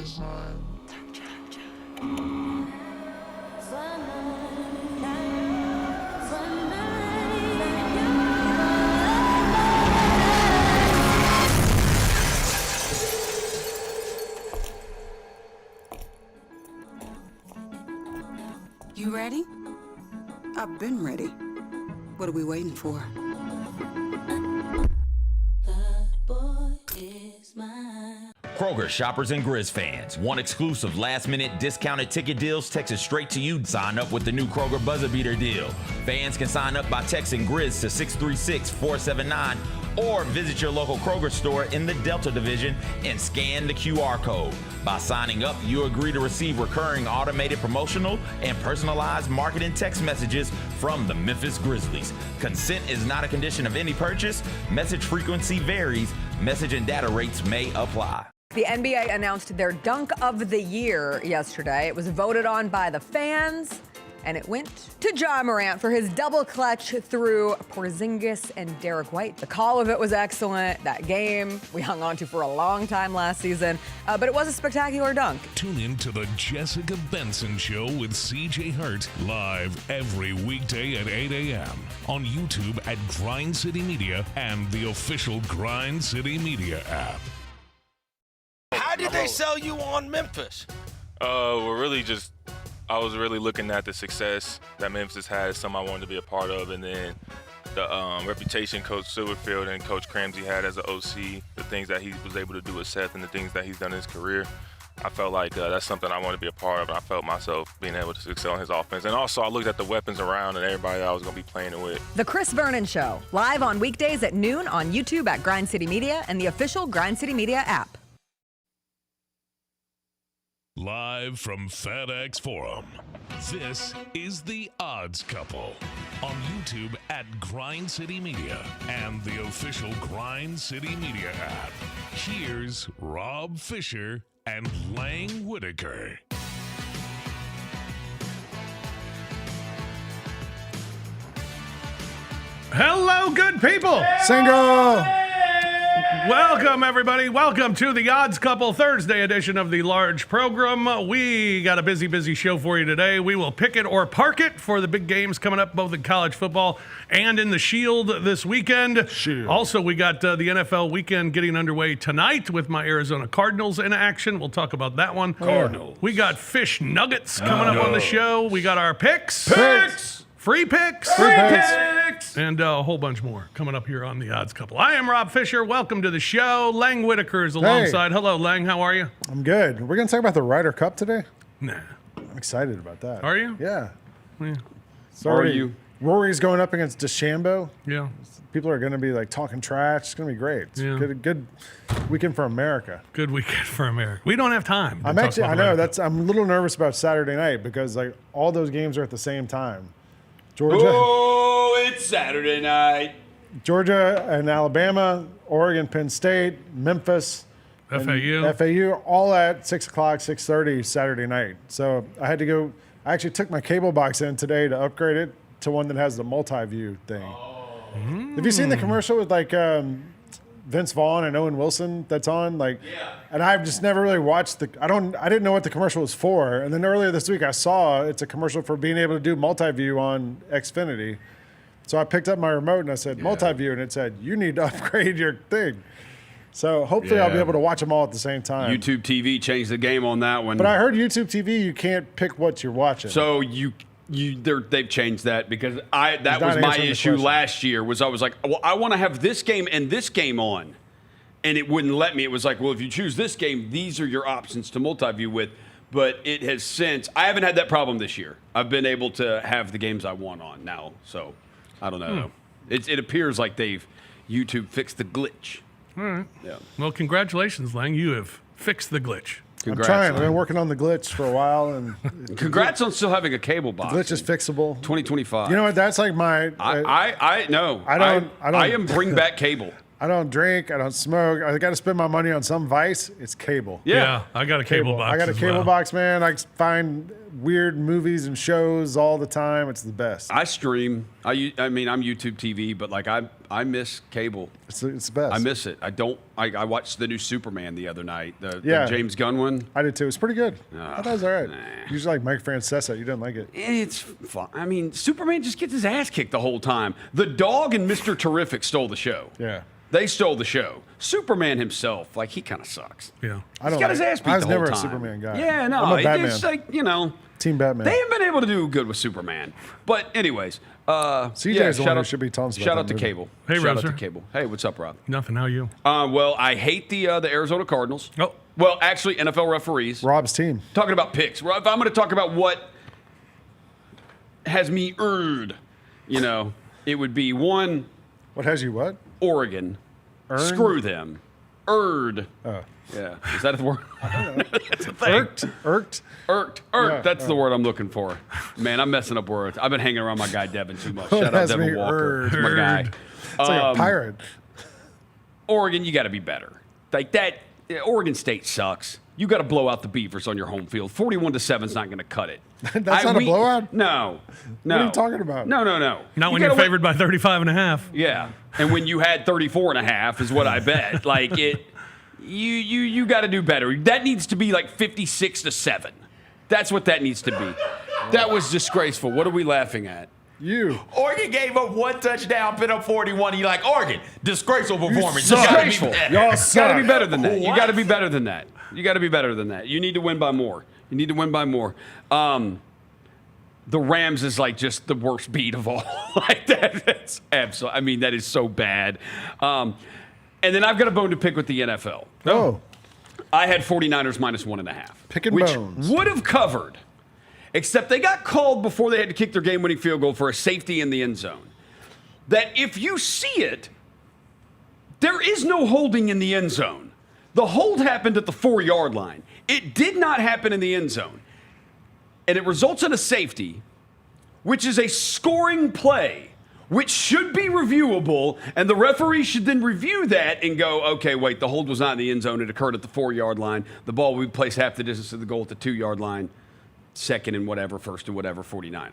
You ready? I've been ready. What are we waiting for? Kroger shoppers and Grizz fans. Want exclusive last-minute discounted ticket deals texted straight to you? Sign up with the new Kroger Buzzer Beater deal. Fans can sign up by texting Grizz to 636-479 or visit your local Kroger store in the Delta Division and scan the QR code. By signing up, you agree to receive recurring automated promotional and personalized marketing text messages from the Memphis Grizzlies. Consent is not a condition of any purchase. Message frequency varies. Message and data rates may apply. The NBA announced their dunk of the year yesterday. It was voted on by the fans, and it went to Ja Morant for his double clutch through Porzingis and Derek White. The call of it was excellent. That game we hung on to for a long time last season, but it was a spectacular dunk. Tune in to the Jessica Benson Show with CJ Hurt live every weekday at 8 a.m. on YouTube at Grind City Media and the official Grind City Media app. How did they sell you on Memphis? We're really just, I was really looking at the success that Memphis had, something I wanted to be a part of, and then the reputation Coach Silverfield and Coach Cramsey had as an OC, the things that he was able to do with Seth and the things that he's done in his career. I felt like that's something I wanted to be a part of, and I felt myself being able to excel in his offense. And also, I looked at the weapons around and everybody that I was going to be playing it with. The Chris Vernon Show, live on weekdays at noon on YouTube at Grind City Media and the official Grind City Media app. Live from FedEx Forum, this is The Odds Couple on YouTube at Grind City Media and the official Grind City Media app. Here's Rob Fisher and Lang Whitaker. Hello, good people. Single. Welcome, everybody. Welcome to the Odds Couple Thursday edition of the large program. We got a busy show for you today. We will pick it or park it for the big games coming up, both in college football and in the Shield this weekend. Also, we got the NFL weekend getting underway tonight with my Arizona Cardinals in action. We'll talk about that one. Cardinals. We got fish nuggets coming up on the show. We got our picks. Free picks. And a whole bunch more coming up here on the Odds Couple. I am Rob Fisher. Welcome to the show. Lang Whitaker is alongside. Hey. Hello, Lang. How are you? I'm good. We're going to talk about the Ryder Cup today? Nah. I'm excited about that. Are you? Yeah. Are you? Rory's going up against DeChambeau. Yeah. People are going to be like talking trash. It's going to be great. It's good weekend for America. Good weekend for America. We don't have time. I'm a little nervous about Saturday night because like all those games are at the same time. Georgia. Oh, it's Saturday night. Georgia and Alabama, Oregon, Penn State, Memphis, FAU, all at 6 o'clock, 6:30 Saturday night. So I had to go. I actually took my cable box in today to upgrade it to one that has the multi-view thing. Have you seen the commercial with like Vince Vaughn and Owen Wilson that's on? And I've just never really watched I didn't know what the commercial was for. And then earlier this week I saw it's a commercial for being able to do multi-view on Xfinity. So I picked up my remote and I said multi-view, and it said you need to upgrade your thing. So hopefully I'll be able to watch them all at the same time. YouTube TV changed the game on that one. But I heard YouTube TV you can't pick what you're watching. So they've changed that because that was my issue last year. I was like, well, I want to have this game and this game on, and it wouldn't let me. It was like, well, if you choose this game, these are your options to multi-view with. But it has since I haven't had that problem this year. I've been able to have the games I want on now. So I don't know. It appears like YouTube fixed the glitch. All right. Yeah. Well, congratulations, Lang. You have fixed the glitch. I'm trying. I've been working on the glitch for a while, and congrats on still having a cable box. The glitch is fixable. 2025. You know what? That's like my. I know. I am bring back cable. I don't drink. I don't smoke. I got to spend my money on some vice. It's cable. Yeah, I got a cable box. I got a cable box, man. I find weird movies and shows all the time. It's the best. I stream. I mean, I'm YouTube TV, but like I miss cable. It's the best. I miss it. I watched the new Superman the other night. The James Gunn one. I did too. It's pretty good. I thought it was all right. Usually like Mike Francesa. You didn't like it. It's fun. I mean, Superman just gets his ass kicked the whole time. The dog and Mr. Terrific stole the show. Yeah. They stole the show. Superman himself, like, he kind of sucks. Yeah. He's got his ass beat the whole time. I was never a Superman guy. Yeah, no. I'm a Batman. It's like, you know. Team Batman. They haven't been able to do good with Superman. But anyways. CJ's the one who should be telling us about Shout out that to movie. Cable. Hey, shout Roser. out to Cable. Hey, what's up, Rob? Nothing. How are you? Well, I hate the Arizona Cardinals. Oh. Well, actually, NFL referees. Rob's team. Talking about picks. If I'm going to talk about what has me you know, it would be one. What has you what? Oregon. Earned? Screw them. Oh. Yeah. Is that the word? That's a thing. Irked? Irked. That's the word I'm looking for. Man, I'm messing up words. I've been hanging around my guy Devin too much. Shout out has Devin me Walker. irked. It's my guy. It's like a pirate. Oregon, you got to be better. Like that, Oregon State sucks. You got to blow out the Beavers on your home field. 41-7 is not going to cut it. That's not a blowout? No. What are you talking about? No. Not when you're favored by 35.5. Yeah. And when you had 34.5 is what I bet. Like it, you got to do better. That needs to be like 56-7. That's what that needs to be. That was disgraceful. What are we laughing at? You. Oregon gave up one touchdown, put up 41. You like, Oregon, disgraceful performance. You suck. gotta be better. Y'all Got suck. to be better than that. You What? got to be better than that. You got to be better than that. You need to win by more. You need to win by more. The Rams is like just the worst beat of all. Like that's absolutely. I mean, that is so bad. And then I've got a bone to pick with the NFL. Oh. I had 49ers minus 1.5. Picking which bones. would have covered, except they got called before they had to kick their game-winning field goal for a safety in the end zone. That if you see it, there is no holding in the end zone. The hold happened at the 4-yard line. It did not happen in the end zone. And it results in a safety, which is a scoring play, which should be reviewable, and the referee should then review that and go, okay, wait, the hold was not in the end zone. It occurred at the 4-yard line. The ball will be placed half the distance of the goal at the 2-yard line, second and whatever, first and whatever, 49ers.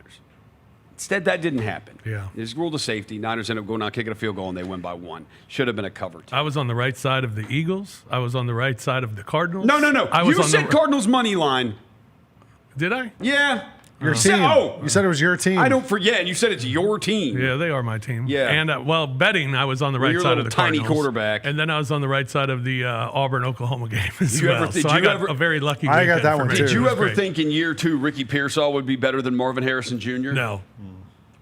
Instead, that didn't happen. Yeah. It's ruled a safety. Niners end up going out, kicking a field goal, and they win by 1. Should have been a cover. I was on the right side of the Eagles. I was on the right side of the Cardinals. No. I was You on said Cardinals money line. Did I? Yeah. Your team. Oh. You said it was your team. I don't forget. And you said it's your team. Yeah, they are my team. Yeah. And, betting, I was on the right you're a side of little the tiny Cardinals. quarterback. And then I was on the right side of the Auburn-Oklahoma game as Did you well. ever- did So I you got ever- a very lucky I got weekend that for one me. too. Did you It was ever great. think in year 2 Ricky Pearsall would be better than Marvin Harrison Jr.? No.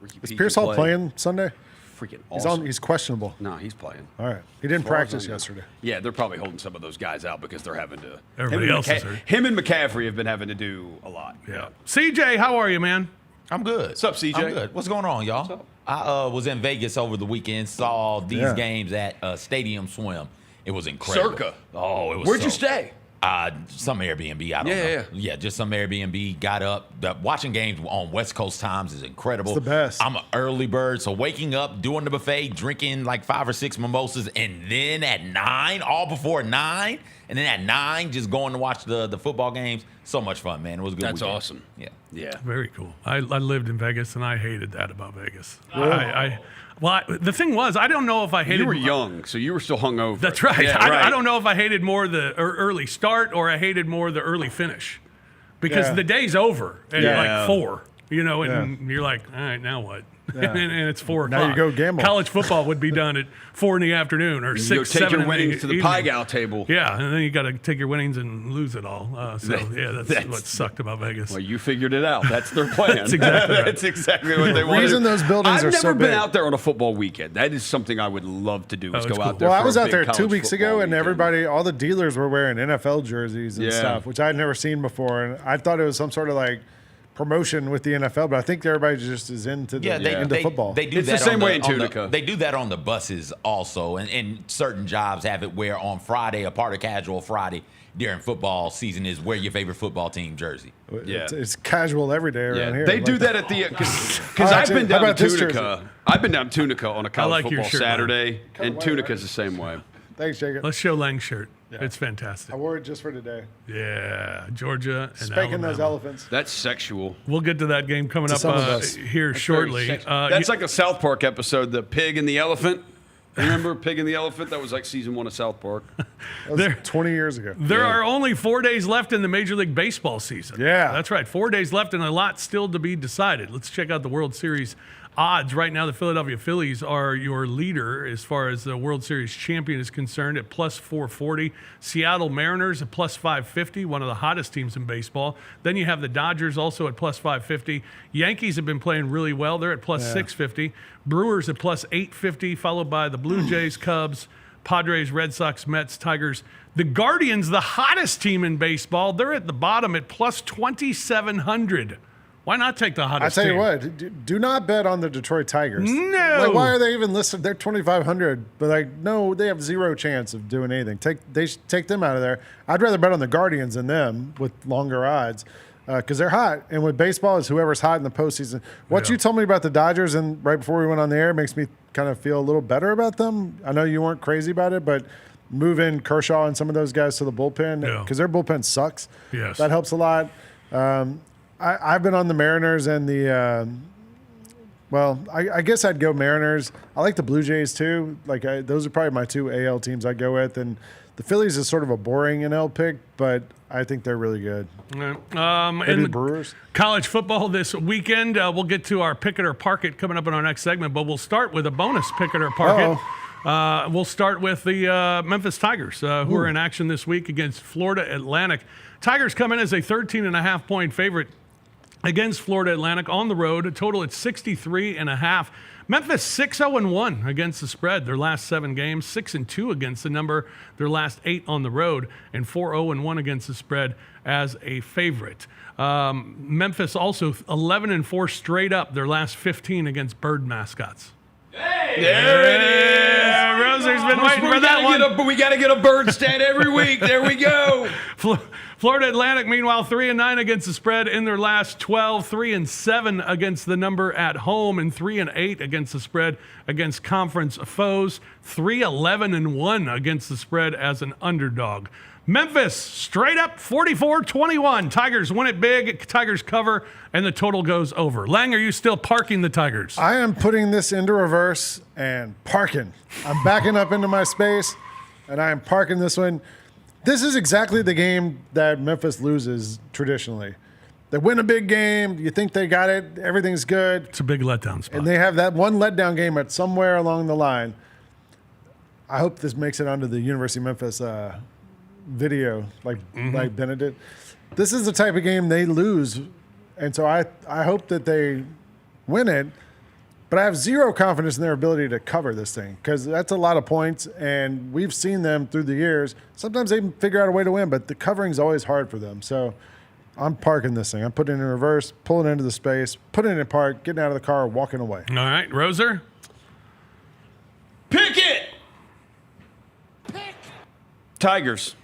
Ricky Is P Pearsall can play. playing Sunday? Freaking He's awesome. He's questionable. No, he's playing. All right. He didn't As far as practice I know. yesterday. Yeah, they're probably holding some of those guys out because they're having to. Everybody else is hurt. Him and McCaffrey have been having to do a lot. Yeah. CJ, how are you, man? I'm good. What's up, CJ? I'm good. What's going on, y'all? I was in Vegas over the weekend, saw these games at Stadium Swim. It was incredible. Circa. Oh, it was Where'd you stay? Some Airbnb. I don't know. Yeah, just some Airbnb. Got up. Watching games on West Coast times is incredible. It's the best. I'm an early bird, so waking up, doing the buffet, drinking like 5 or 6 mimosas, and then at 9, all before 9, and then at 9, just going to watch the football games. So much fun, man. It was a good. That's weekend. awesome. Yeah. Yeah. Very cool. I lived in Vegas, and I hated that about Vegas. Really? The thing was, I don't know if I hated. You were young, so you were still hungover. That's right. Yeah, I don't know if I hated more the early start or I hated more the early finish, because Yeah. the day's over at Yeah. like 4. And you're like, all right, now what? Yeah. and it's 4 Now o'clock. you go gamble. College football would be done at 4 in the afternoon or You 6, go take 7 your in the winnings to the evening. pie gal table. Yeah, and then you got to take your winnings and lose it all. That's what sucked about Vegas. Well, you figured it out. That's their plan. That's exactly right. That's exactly what they The wanted. reason those buildings I've are never so been big. out there on a football weekend. That is something I would love to do. Is it's go cool. out there. Well, I for was a out big there 2 college weeks football ago, and weekend. all the dealers were wearing NFL jerseys and Yeah. stuff, which I'd never seen before. And I thought it was some sort of like promotion with the NFL, but I think everybody just is into into football. They do it's that the same on way in Tunica. They do that on the buses also, and certain jobs have it where on Friday, a part of casual Friday during football season is wear your favorite football team jersey. Yeah, it's casual every day around here. They do that at the because I've been down to Tunica. I've been down to Tunica on a college football Saturday, and Tunica's the same way. Thanks, Jacob. Let's show Lang's shirt. Yeah. It's fantastic. I wore it just for today. Yeah, Georgia and Spanking Alabama. those elephants. That's sexual. We'll get to that game coming up here shortly. That's like a South Park episode, The Pig and the Elephant. Remember Pig and the Elephant? That was like season 1 of South Park. That was 20 years ago. There are only 4 days left in the Major League Baseball season. Yeah. That's right. 4 days left and a lot still to be decided. Let's check out the World Series odds. Right now, the Philadelphia Phillies are your leader as far as the World Series champion is concerned at plus 440. Seattle Mariners at plus 550, one of the hottest teams in baseball. Then you have the Dodgers also at plus 550. Yankees have been playing really well. They're at plus 650. Brewers at plus 850, followed by the Blue Jays, Cubs, Padres, Red Sox, Mets, Tigers. The Guardians, the hottest team in baseball, they're at the bottom at plus 2,700. Why not take the hottest team? I tell you what, do not bet on the Detroit Tigers. No. Like, why are they even listed? They're 2,500, but no, they have zero chance of doing anything. Take them out of there. I'd rather bet on the Guardians than them with longer odds because they're hot. And with baseball, it's whoever's hot in the postseason. What you told me about the Dodgers and right before we went on the air makes me kind of feel a little better about them. I know you weren't crazy about it, but moving Kershaw and some of those guys to the bullpen because their bullpen sucks. Yes. That helps a lot. I've been on the Mariners and the I guess I'd go Mariners. I like the Blue Jays too. Those are probably my 2 AL teams I'd go with. And the Phillies is sort of a boring NL pick, but I think they're really good. And the Brewers. College football this weekend. We'll get to our pick it or park it coming up in our next segment, but we'll start with a bonus pick it or park it. We'll start with the Memphis Tigers, who are in action this week against Florida Atlantic. Tigers come in as a 13.5-point favorite against Florida Atlantic on the road. A total at 63.5. Memphis 6-0-1 against the spread. Their last 7 games, 6-2 against the number. Their last 8 on the road, and 4-0-1 against the spread as a favorite. Memphis also 11-4 straight up. Their last 15 against bird mascots. Hey, there it is. Roser's been waiting for that one. We got to get a bird stat every week. There we go. Florida Atlantic, meanwhile, 3-9 against the spread in their last 12, 3-7 against the number at home, and 3-8 against the spread against conference foes. 3-11-1 against the spread as an underdog. Memphis, straight up 44-21. Tigers win it big. Tigers cover, and the total goes over. Lang, are you still parking the Tigers? I am putting this into reverse and parking. I'm backing up into my space, and I am parking this one. This is exactly the game that Memphis loses traditionally. They win a big game. You think they got it. Everything's good. It's a big letdown spot. And they have that one letdown game at somewhere along the line. I hope this makes it onto the University of Memphis video, like Benedict. This is the type of game they lose, and so I hope that they win it, but I have zero confidence in their ability to cover this thing because that's a lot of points, and we've seen them through the years. Sometimes they can figure out a way to win, but the covering is always hard for them. So I'm parking this thing. I'm putting it in reverse, pulling it into the space, putting it in park, getting out of the car, walking away. All right, Roser? Pick it! Tigers.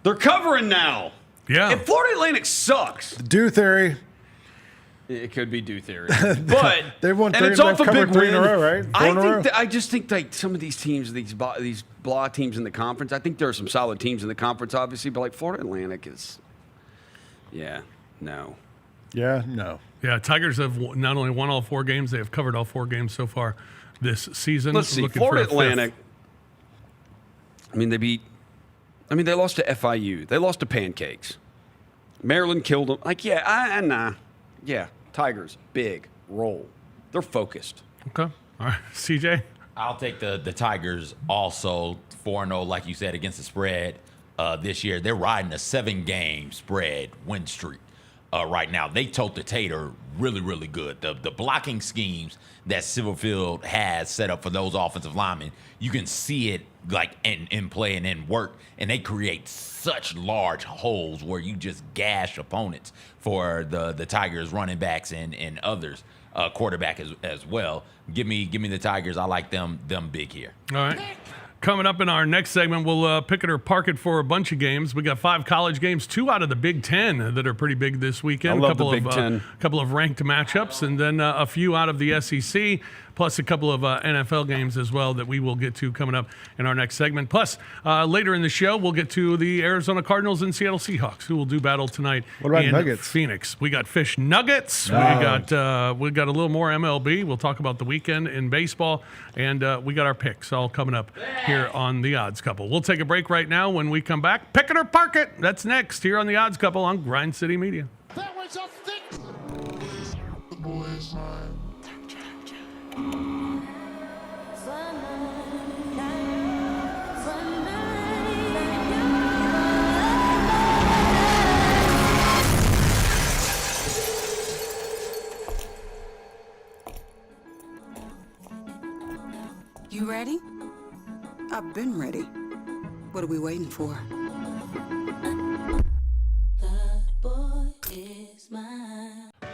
They're covering now. Yeah. And Florida Atlantic sucks. Dew theory. It could be Dew theory, but they've won 3 and it's off a big 3 win. in a row, right? 4 in a row. I just think like some of these teams, these blah teams in the conference. I think there are some solid teams in the conference, obviously, but like Florida Atlantic is, no. Yeah, no. Yeah, Tigers have not only won all 4 games, they have covered all 4 games so far this season. Let's see, Florida Atlantic. They lost to FIU. They lost to Pancakes. Maryland killed them. Yeah, Tigers, big, roll. They're focused. Okay. All right. CJ? I'll take the Tigers also 4-0, like you said, against the spread this year. They're riding a 7-game spread win streak right now. They tote the tater really, really good. The blocking schemes that Silverfield has set up for those offensive linemen, you can see it like in play and in work, and they create such large holes where you just gash opponents for the Tigers running backs and others, quarterback as well. Give me the Tigers. I like them big here. All right. Coming up in our next segment, we'll pick it or park it for a bunch of games. We got 5 college games, 2 out of the Big Ten that are pretty big this weekend. I love the Big Ten. A couple of ranked matchups, and then a few out of the SEC, plus a couple of NFL games as well that we will get to coming up in our next segment. Plus, later in the show, we'll get to the Arizona Cardinals and Seattle Seahawks, who will do battle tonight What about in Nuggets? Phoenix. We got Fish Nuggets. We got a little more MLB. We'll talk about the weekend in baseball, and we got our picks all coming up here on The Odds Couple. We'll take a break right now. When we come back, pick it or park it. That's next here on The Odds Couple on Grind City Media. That was a thick. The boys' mind. You ready? I've been ready. What are we waiting for?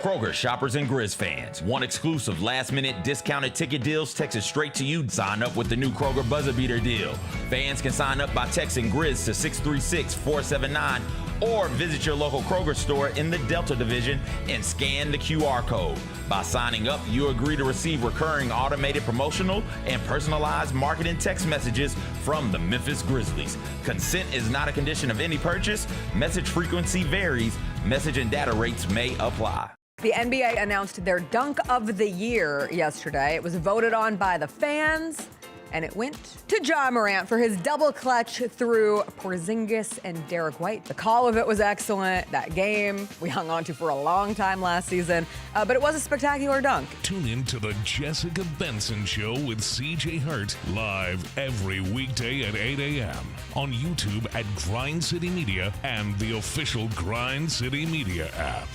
Kroger shoppers and Grizz fans want exclusive last-minute discounted ticket deals texted straight to you. Sign up with the new Kroger Buzzer Beater deal. Fans can sign up by texting Grizz to 636-479 or visit your local Kroger store in the Delta Division and scan the QR code. By signing up, you agree to receive recurring automated promotional and personalized marketing text messages from the Memphis Grizzlies. Consent is not a condition of any purchase. Message frequency varies. Message and data rates may apply. The NBA announced their dunk of the year yesterday. It was voted on by the fans, and it went to Ja Morant for his double clutch through Porzingis and Derek White. The call of it was excellent. That game we hung on to for a long time last season, but it was a spectacular dunk. Tune in to the Jessica Benson Show with CJ Hurt live every weekday at 8 a.m. on YouTube at Grind City Media and the official Grind City Media app.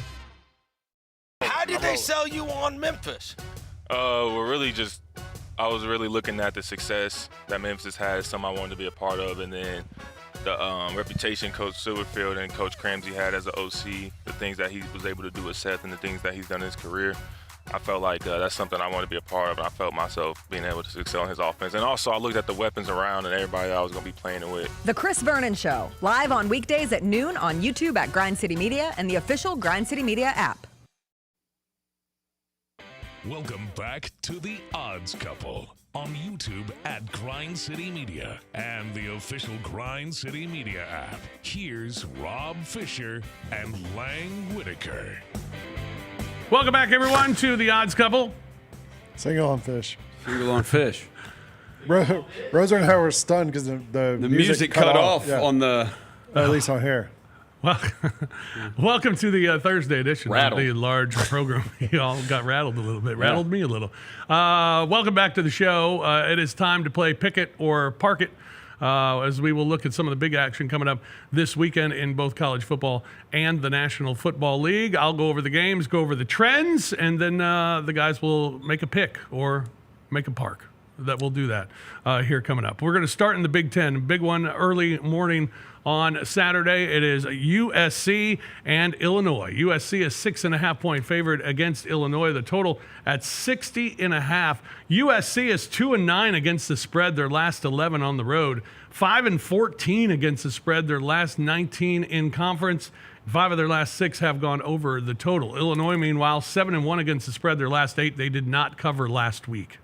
How did they sell you on Memphis? I was really looking at the success that Memphis had, something I wanted to be a part of, and then the reputation Coach Silverfield and Coach Cramsey had as an OC, the things that he was able to do with Seth and the things that he's done in his career. I felt like that's something I wanted to be a part of, and I felt myself being able to excel in his offense. And also, I looked at the weapons around and everybody I was going to be playing it with. The Chris Vernon Show, live on weekdays at noon on YouTube at Grind City Media and the official Grind City Media app. Welcome back to The Odds Couple on YouTube at Grind City Media and the official Grind City Media app. Here's Rob Fisher and Lang Whitaker. Welcome back, everyone, to The Odds Couple. Single on Fish. Single on Fish. Roser and I were stunned because the music cut off yeah. on the... At least on here. Well, welcome to the Thursday edition Rattled. of the large program. You all got rattled a little bit. Rattled me a little. Welcome back to the show. It is time to play Pick It or Park It, as we will look at some of the big action coming up this weekend in both college football and the National Football League. I'll go over the games, go over the trends, and then the guys will make a pick or make a park. That we'll do that here coming up. We're going to start in the Big Ten. Big one early morning on Saturday. It is USC and Illinois. USC is 6.5-point favorite against Illinois. The total at 60.5. USC is 2-9 against the spread. Their last 11 on the road. 5-14 against the spread. Their last 19 in conference. 5 of their last 6 have gone over the total. Illinois, meanwhile, 7-1 against the spread. Their last 8 they did not cover last week.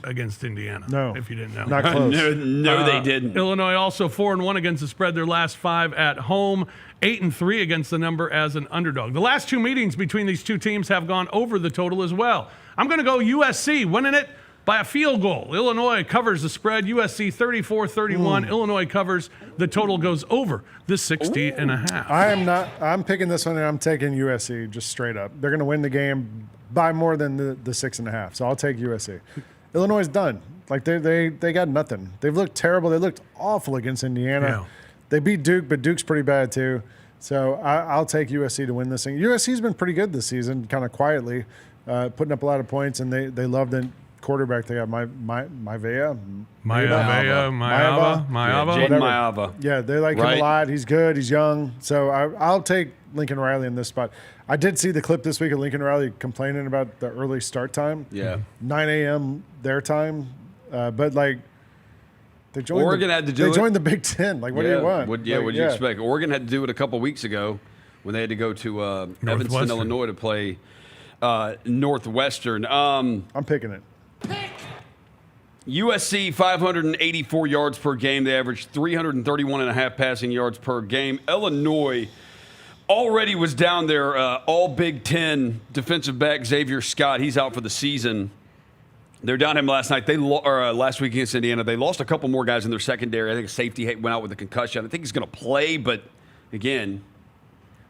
Against Indiana. No. If you didn't know. Not close. No, they didn't. Illinois also 4-1 against the spread. Their last 5 at home. 8-3 against the number as an underdog. The last 2 meetings between these two teams have gone over the total as well. I'm going to go USC winning it by a field goal. Illinois covers the spread. USC 34-31. Illinois covers. The total goes over the 60.5. I'm picking this one, and I'm taking USC just straight up. They're going to win the game by more than the 6.5. So I'll take USC. Illinois is done. Like they got nothing. They've looked terrible. They looked awful against Indiana. Yeah. They beat Duke, but Duke's pretty bad too. So I'll take USC to win this thing. USC's been pretty good this season, kind of quietly, putting up a lot of points, and they love the quarterback they got, Maeva. Jaden Maeva. Yeah, they like him a lot. He's good. He's young. So I'll take Lincoln Riley in this spot. I did see the clip this week of Lincoln Riley complaining about the early start time. Yeah. 9 a.m. their time. But, like, they joined Oregon had to do They it. joined the Big Ten. Like, what do you want? What do you expect? Oregon had to do it a couple weeks ago when they had to go to Evanston, Illinois to play Northwestern. I'm picking it. USC, 584 yards per game. They averaged 331.5 passing yards per game. Illinois already was down there. All Big Ten defensive back Xavier Scott. He's out for the season. They're down him last night. Last week against Indiana. They lost a couple more guys in their secondary. I think a safety went out with a concussion. I think he's going to play, but again,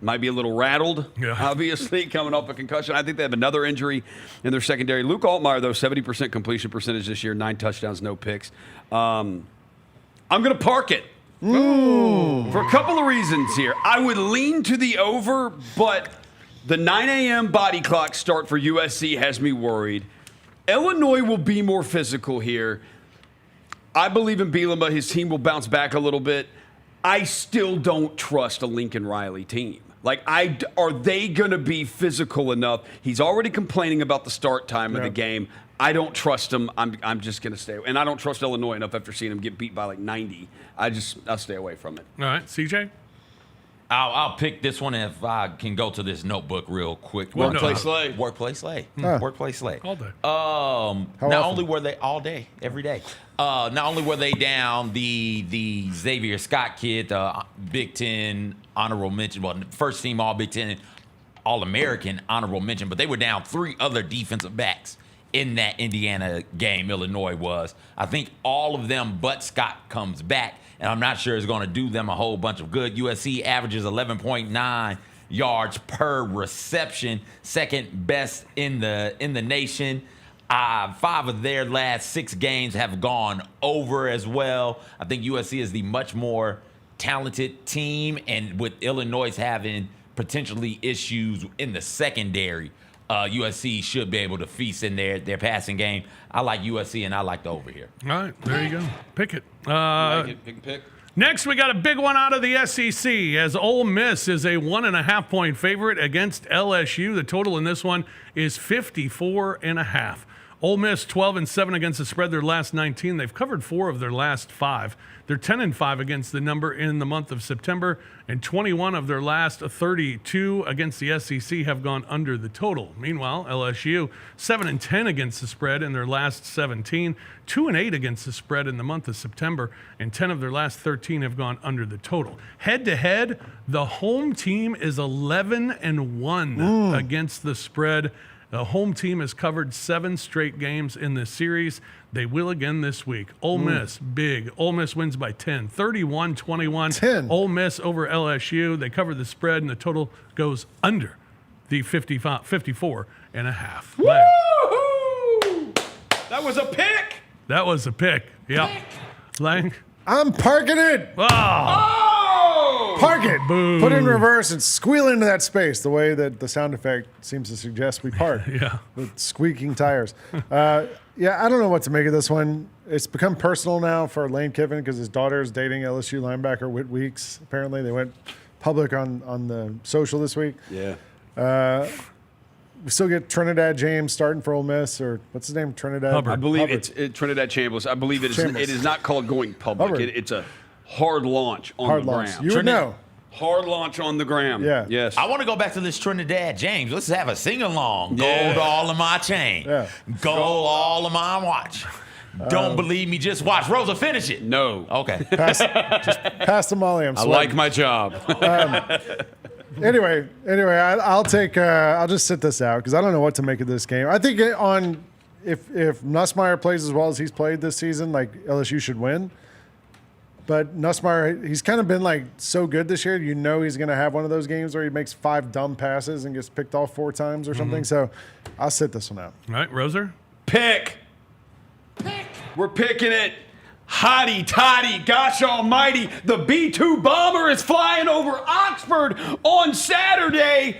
might be a little rattled, obviously, coming off a concussion. I think they have another injury in their secondary. Luke Altmaier, though, 70% completion percentage this year, 9 touchdowns, no picks. I'm going to park it. For a couple of reasons here. I would lean to the over, but the 9 a.m. body clock start for USC has me worried. Illinois will be more physical here. I believe in Bielema. His team will bounce back a little bit. I still don't trust a Lincoln Riley team. Like, are they going to be physical enough? He's already complaining about the start time of the game. I don't trust him. I'm just going to stay away. And I don't trust Illinois enough after seeing him get beat by like 90. I'll stay away from it. All right, CJ? I'll pick this one if I can go to this notebook real quick. Workplace Slay. Workplace Slay. Workplace Slay. All day. Not only were they all day, every day. Not only were they down the Xavier Scott kid, the Big Ten honorable mention, well, first team All Big Ten, All American honorable mention, but they were down 3 other defensive backs in that Indiana game. Illinois was. I think all of them but Scott comes back. And I'm not sure it's going to do them a whole bunch of good. USC averages 11.9 yards per reception, second best in the nation. 5 of their last 6 games have gone over as well. I think USC is the much more talented team, and with Illinois having potentially issues in the secondary, USC should be able to feast in their passing game. I like USC, and I like the over here. All right, there you go. Pick it. Pick. Next, we got a big one out of the SEC as Ole Miss is a 1.5-point favorite against LSU. The total in this one is 54.5. Ole Miss 12-7 against the spread their last 19. They've covered 4 of their last 5. They're 10-5 against the number in the month of September, and 21 of their last 32 against the SEC have gone under the total. Meanwhile, LSU 7-10 against the spread in their last 17, 2-8 against the spread in the month of September, and 10 of their last 13 have gone under the total. Head-to-head, the home team is 11-1 against the spread. The home team has covered 7 straight games in this series. They will again this week. Ole Miss, big. Ole Miss wins by 10, 31-21. 10. Ole Miss over LSU. They cover the spread, and the total goes under the 54.5. Woo-hoo! That was a pick. That was a pick. Yep. Lang. I'm parking it. Oh! Park it. Boo. Put it in reverse and squeal into that space the way that the sound effect seems to suggest we park. Yeah. With squeaking tires. I don't know what to make of this one. It's become personal now for Lane Kiffin because his daughter is dating LSU linebacker Whit Weeks. Apparently, they went public on the social this week. Yeah. We still get Trinidad James starting for Ole Miss, or what's his name? Trinidad. Hubbard. I believe Hubbard. it's Trinidad Chambliss. I believe it is not called going public. Hubbard. It's a hard launch on Hard the launch. ground. You would know. Hard launch on the gram. Yeah. Yes. I want to go back to this Trinidad James. Let's have a sing-along. Yeah. Gold all of my chain. Yeah. Gold all of my watch. Don't believe me, just watch. Rosa, finish it. No. Okay. Pass the Molly. I'm I sweating. like my job. Anyway, I'll take. I'll just sit this out because I don't know what to make of this game. I think if Nussmeier plays as well as he's played this season, like LSU should win. But Nussmeier, he's kind of been like so good this year. You know he's going to have one of those games where he makes 5 dumb passes and gets picked off 4 times or something. So I'll sit this one out. All right, Roser. Pick. We're picking it. Hotty toddy, gosh almighty, the B-2 bomber is flying over Oxford on Saturday.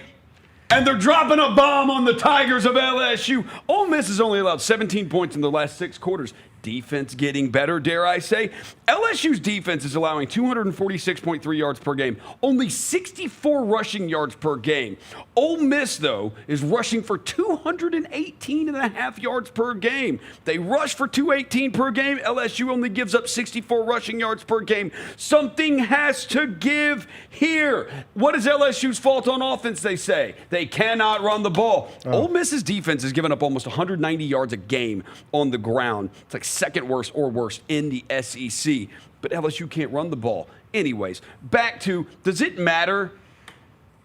And they're dropping a bomb on the Tigers of LSU. Ole Miss has only allowed 17 points in the last 6 quarters. Defense getting better, dare I say. LSU's defense is allowing 246.3 yards per game, only 64 rushing yards per game. Ole Miss, though, is rushing for 218.5 yards per game. They rush for 218 per game. LSU only gives up 64 rushing yards per game. Something has to give here. What is LSU's fault on offense, they say? They cannot run the ball. Ole Miss's defense has given up almost 190 yards a game on the ground. It's like second worst or worst in the SEC. But LSU can't run the ball. Anyways, back to, does it matter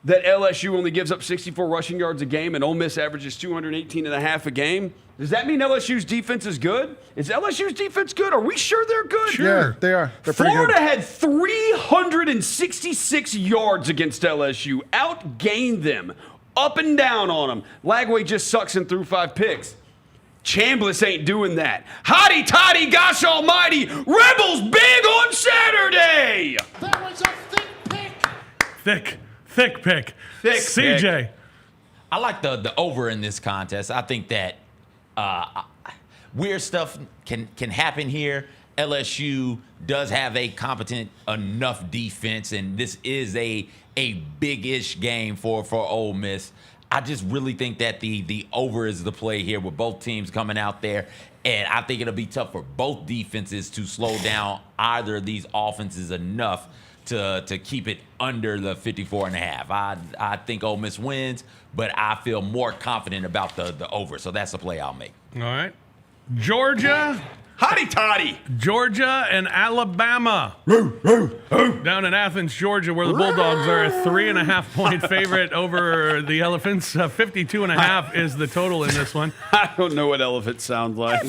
that LSU only gives up 64 rushing yards a game and Ole Miss averages 218.5 a game? Does that mean LSU's defense is good? Is LSU's defense good? Are we sure they're good? Sure. Yeah, they are. They're pretty good. Florida had 366 yards against LSU, outgained them, up and down on them. Lagway just sucks and threw 5 picks. Chambliss ain't doing that. Hotty toddy, gosh almighty, Rebels big on Saturday. That was a thick pick. Thick pick. CJ. I like the over in this contest. I think that weird stuff can happen here. LSU does have a competent enough defense, and this is a big-ish game for Ole Miss. I just really think that the over is the play here with both teams coming out there, and I think it'll be tough for both defenses to slow down either of these offenses enough to keep it under the 54.5. I think Ole Miss wins, but I feel more confident about the over, so that's the play I'll make. All right. Georgia. Hotty toddy. Georgia and Alabama. Down in Athens, Georgia, where the Bulldogs are a 3.5-point favorite over the Elephants. 52.5 is the total in this one. I don't know what elephants sound like.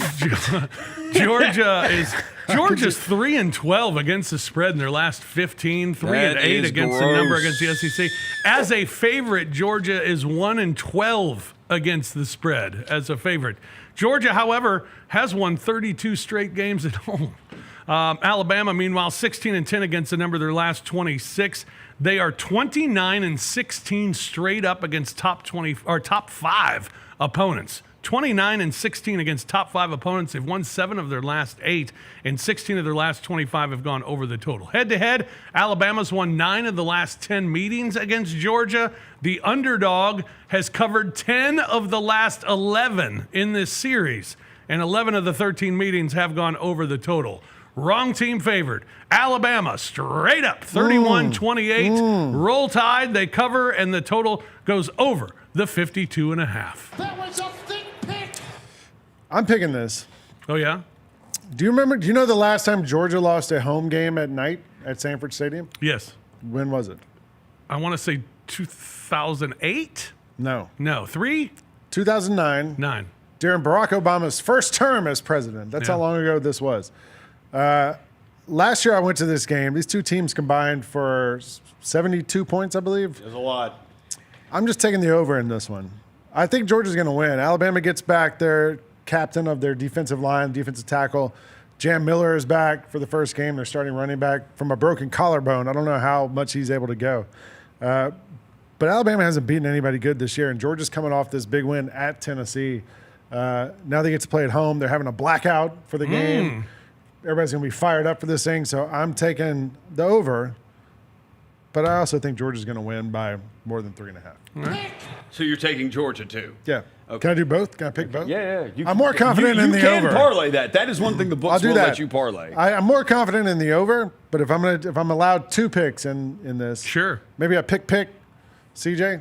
Georgia's 3-12 against the spread in their last 15. 3-8 against the number against the SEC. As a favorite, Georgia is 1-12 against the spread as a favorite. Georgia, however, has won 32 straight games at home. Alabama, meanwhile, 16-10 against the number of their last 26. They are 29-16 straight up against top 5 opponents. 29-16 against top 5 opponents. They've won 7 of their last 8, and 16 of their last 25 have gone over the total. Head-to-head, Alabama's won 9 of the last 10 meetings against Georgia. The underdog has covered 10 of the last 11 in this series, and 11 of the 13 meetings have gone over the total. Wrong team favored. Alabama straight up, 31-28. Roll Tide, they cover, and the total goes over the 52.5. That was a thick pick. I'm picking this. Oh, yeah? Do you know the last time Georgia lost a home game at night at Sanford Stadium? Yes. When was it? I want to say 2008? No. 3? 2009. 9. During Barack Obama's first term as president. That's how long ago this was. Last year I went to this game. These two teams combined for 72 points, I believe. There's a lot. I'm just taking the over in this one. I think Georgia's going to win. Alabama gets back their captain of their defensive line, defensive tackle. Jam Miller is back for the first game. They're starting running back from a broken collarbone. I don't know how much he's able to go. But Alabama hasn't beaten anybody good this year, and Georgia's coming off this big win at Tennessee. Now they get to play at home. They're having a blackout for the game. Everybody's going to be fired up for this thing, so I'm taking the over. But I also think Georgia's going to win by more than 3.5. Right. So you're taking Georgia, too? Yeah. Okay. Can I do both? Can I pick both? Yeah. I'm more confident in the over. You can parlay that. That is one thing the books won't let you parlay. I'm more confident in the over, but if I'm allowed 2 picks in this, sure. Maybe a pick, CJ.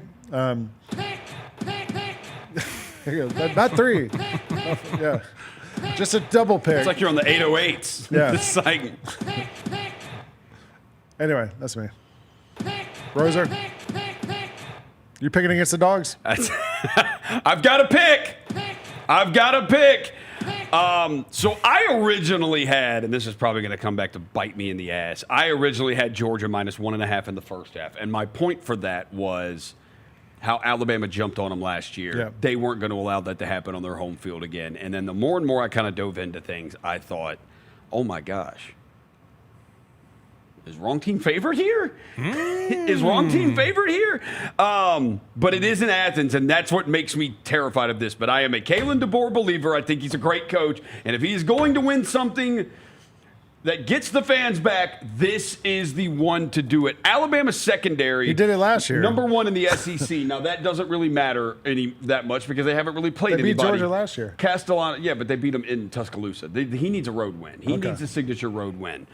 Pick. Not 3. Yeah. Just a double pick. It's like you're on the 808s. Yeah. It's like... Anyway, that's me. Roser, you picking against the Dogs? I've got to pick. So I originally had, and this is probably going to come back to bite me in the ass, I originally had Georgia minus 1.5 in the first half. And my point for that was how Alabama jumped on them last year. Yeah. They weren't going to allow that to happen on their home field again. And then the more and more I kind of dove into things, I thought, oh my gosh, Is wrong team favored here? Is wrong team favored here? But it is in Athens, and that's what makes me terrified of this. But I am a Kalen DeBoer believer. I think he's a great coach. And if he is going to win something that gets the fans back, this is the one to do it. Alabama secondary. He did it last year. Number 1 in the SEC. Now, that doesn't really matter that much because they haven't really played anybody. They beat anybody. Georgia last year. Castellano, yeah, but they beat him in Tuscaloosa. He needs a road win. He needs a signature road win.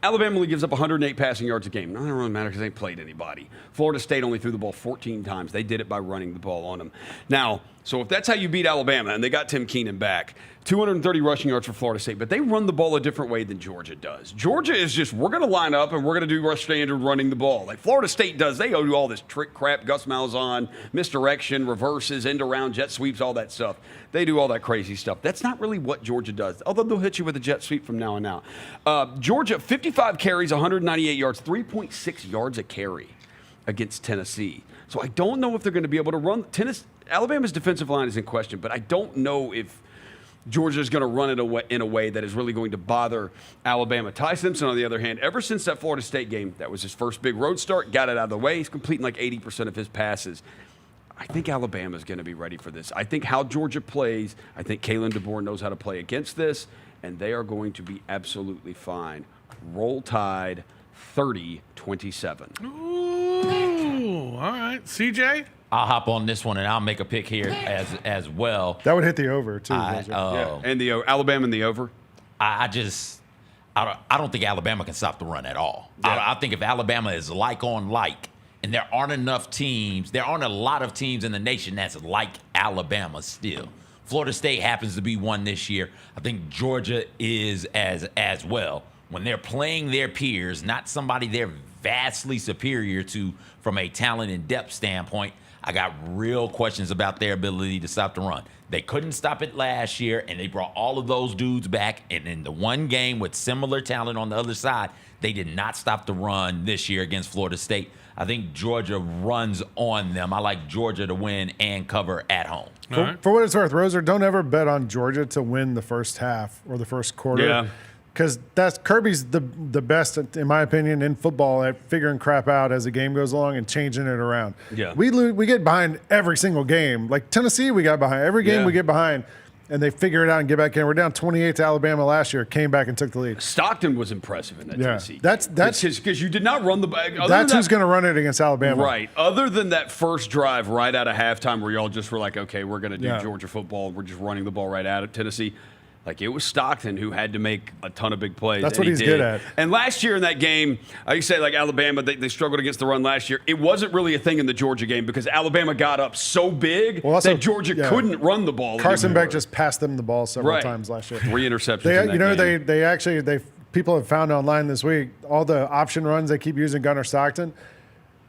Alabama only gives up 108 passing yards a game. That doesn't really matter because they ain't played anybody. Florida State only threw the ball 14 times. They did it by running the ball on them. Now, so if that's how you beat Alabama, and they got Tim Keenan back, 230 rushing yards for Florida State, but they run the ball a different way than Georgia does. Georgia is just, we're going to line up and we're going to do rush standard running the ball. Like Florida State does, they do all this trick crap, Gus Malzahn, misdirection, reverses, end around, jet sweeps, all that stuff. They do all that crazy stuff. That's not really what Georgia does, although they'll hit you with a jet sweep from now on out. Georgia, 55 carries, 198 yards, 3.6 yards a carry against Tennessee. So I don't know if they're going to be able to run. Alabama's defensive line is in question, but I don't know if Georgia's going to run it in a way that is really going to bother Alabama. Ty Simpson, on the other hand, ever since that Florida State game, that was his first big road start, got it out of the way. He's completing like 80% of his passes. I think Alabama's going to be ready for this. I think how Georgia plays, I think Kalen DeBoer knows how to play against this, and they are going to be absolutely fine. Roll Tide 30-27. Ooh, all right. CJ? I'll hop on this one and I'll make a pick here as well. That would hit the over too. And the Alabama and the over. I don't think Alabama can stop the run at all. Yeah. I think if Alabama is like on like, and there aren't a lot of teams in the nation that's like Alabama still. Florida State happens to be one this year. I think Georgia is as well. When they're playing their peers, not somebody they're vastly superior to from a talent and depth standpoint, I got real questions about their ability to stop the run. They couldn't stop it last year, and they brought all of those dudes back. And in the one game with similar talent on the other side, they did not stop the run this year against Florida State. I think Georgia runs on them. I like Georgia to win and cover at home. For what it's worth, Roser, don't ever bet on Georgia to win the first half or the first quarter. Yeah. Because Kirby's the best, in my opinion, in football at figuring crap out as the game goes along and changing it around. Yeah. We get behind every single game. Like Tennessee, we got behind. Every game we get behind, and they figure it out and get back in. We're down 28 to Alabama last year, came back and took the lead. Stockton was impressive in that Tennessee. That's because you did not run the ball. That's who's going to run it against Alabama. Right. Other than that first drive right out of halftime where y'all just were like, okay, we're going to do Georgia football. We're just running the ball right out of Tennessee. Like, it was Stockton who had to make a ton of big plays. That's what he's good at. And last year in that game, I used to say, like, Alabama, they struggled against the run last year. It wasn't really a thing in the Georgia game because Alabama got up so big that Georgia couldn't run the ball Carson anymore. Beck just passed them the ball several times last year. 3 interceptions people have found online this week, all the option runs they keep using Gunnar Stockton,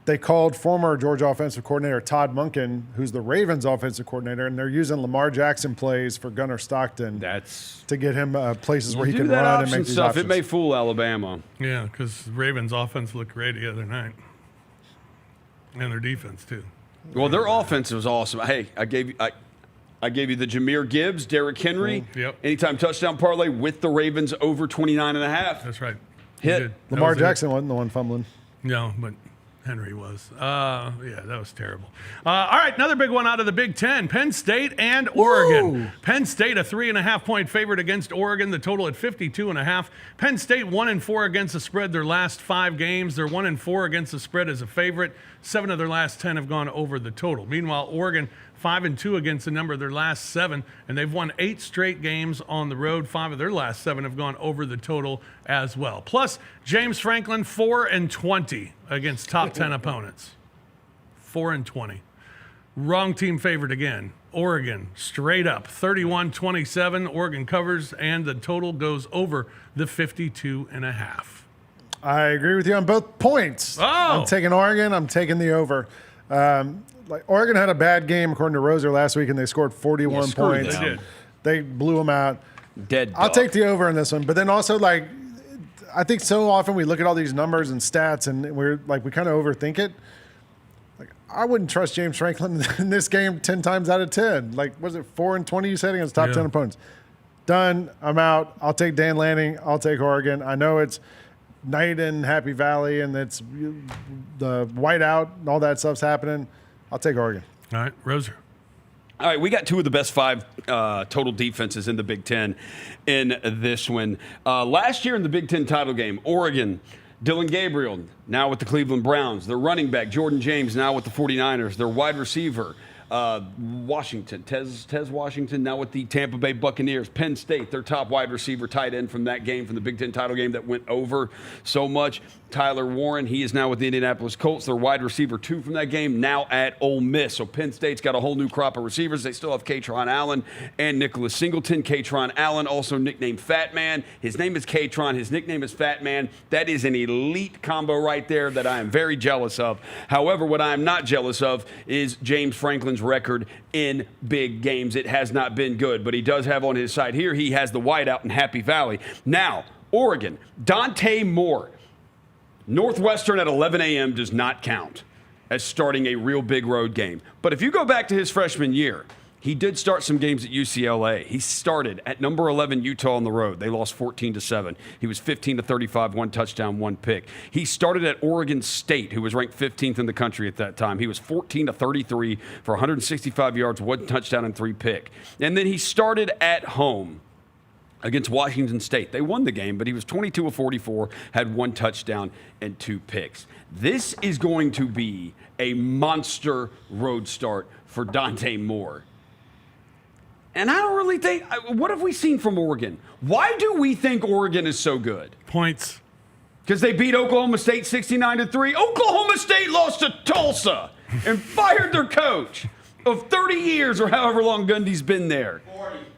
they called former Georgia offensive coordinator Todd Monken, who's the Ravens offensive coordinator, and they're using Lamar Jackson plays for Gunnar Stockton to get him places where he can run and make these stuff. options. It may fool Alabama. Yeah, because Ravens offense looked great the other night. And their defense, too. Well, their offense was awesome. Hey, I gave you the Jahmyr Gibbs, Derrick Henry, anytime touchdown parlay with the Ravens over 29.5. That's right. Hit. Lamar Jackson wasn't the one fumbling. No, but Henry was. That was terrible. All right, another big one out of the Big Ten. Penn State and Oregon. Penn State, a 3.5-point favorite against Oregon. The total at 52.5. Penn State 1-4 against the spread their last 5 games. They're 1-4 against the spread as a favorite. 7 of their last 10 have gone over the total. Meanwhile, Oregon 5-2 against the number of their last 7, and they've won 8 straight games on the road. 5 of their last 7 have gone over the total as well. Plus, James Franklin 4-20 against top 10 opponents. 4-20. Wrong team favored again. Oregon straight up 31-27. Oregon covers, and the total goes over the 52.5. I agree with you on both points. I'm taking Oregon. I'm taking the over. Oregon had a bad game according to Roser last week, and they scored 41 points. They blew them out. I'll take the over in this one. But then also, I think so often we look at all these numbers and stats, and we kind of overthink it. I wouldn't trust James Franklin in this game 10 times out of 10. Was it 4-20 you said against top 10 opponents? done. I'm out. I'll take Dan Lanning. I'll take Oregon. I know it's night in Happy Valley and it's the whiteout and all that stuff's happening. I'll take Oregon. All right, Roser. All right, we got two of the best 5 total defenses in the Big Ten in this one. Last year in the Big Ten title game, Oregon, Dylan Gabriel, now with the Cleveland Browns. Their running back, Jordan James, now with the 49ers. Their wide receiver, Washington, Tez Washington, now with the Tampa Bay Buccaneers. Penn State, their top wide receiver, tight end from that game, from the Big Ten title game that went over so much. Tyler Warren, he is now with the Indianapolis Colts. Their wide receiver 2 from that game, now at Ole Miss. So Penn State's got a whole new crop of receivers. They still have Katron Allen and Nicholas Singleton. Katron Allen, also nicknamed Fat Man. His name is Katron. His nickname is Fat Man. That is an elite combo right there that I am very jealous of. However, what I am not jealous of is James Franklin's record in big games. It has not been good, but he does have on his side here, he has the whiteout in Happy Valley. Now, Oregon, Dante Moore. Northwestern at 11 a.m. does not count as starting a real big road game. But if you go back to his freshman year, he did start some games at UCLA. He started at number 11 Utah on the road. They lost 14-7. He was 15-35, 1 touchdown, 1 pick. He started at Oregon State, who was ranked 15th in the country at that time. He was 14-33 for 165 yards, 1 touchdown, and 3 pick. And then he started at home against Washington State. They won the game, but he was 22 of 44, had 1 touchdown and 2 picks. This is going to be a monster road start for Dante Moore. And I don't really think, what have we seen from Oregon? Why do we think Oregon is so good? Points. Because they beat Oklahoma State 69-3. Oklahoma State lost to Tulsa and fired their coach of 30 years or however long Gundy's been there.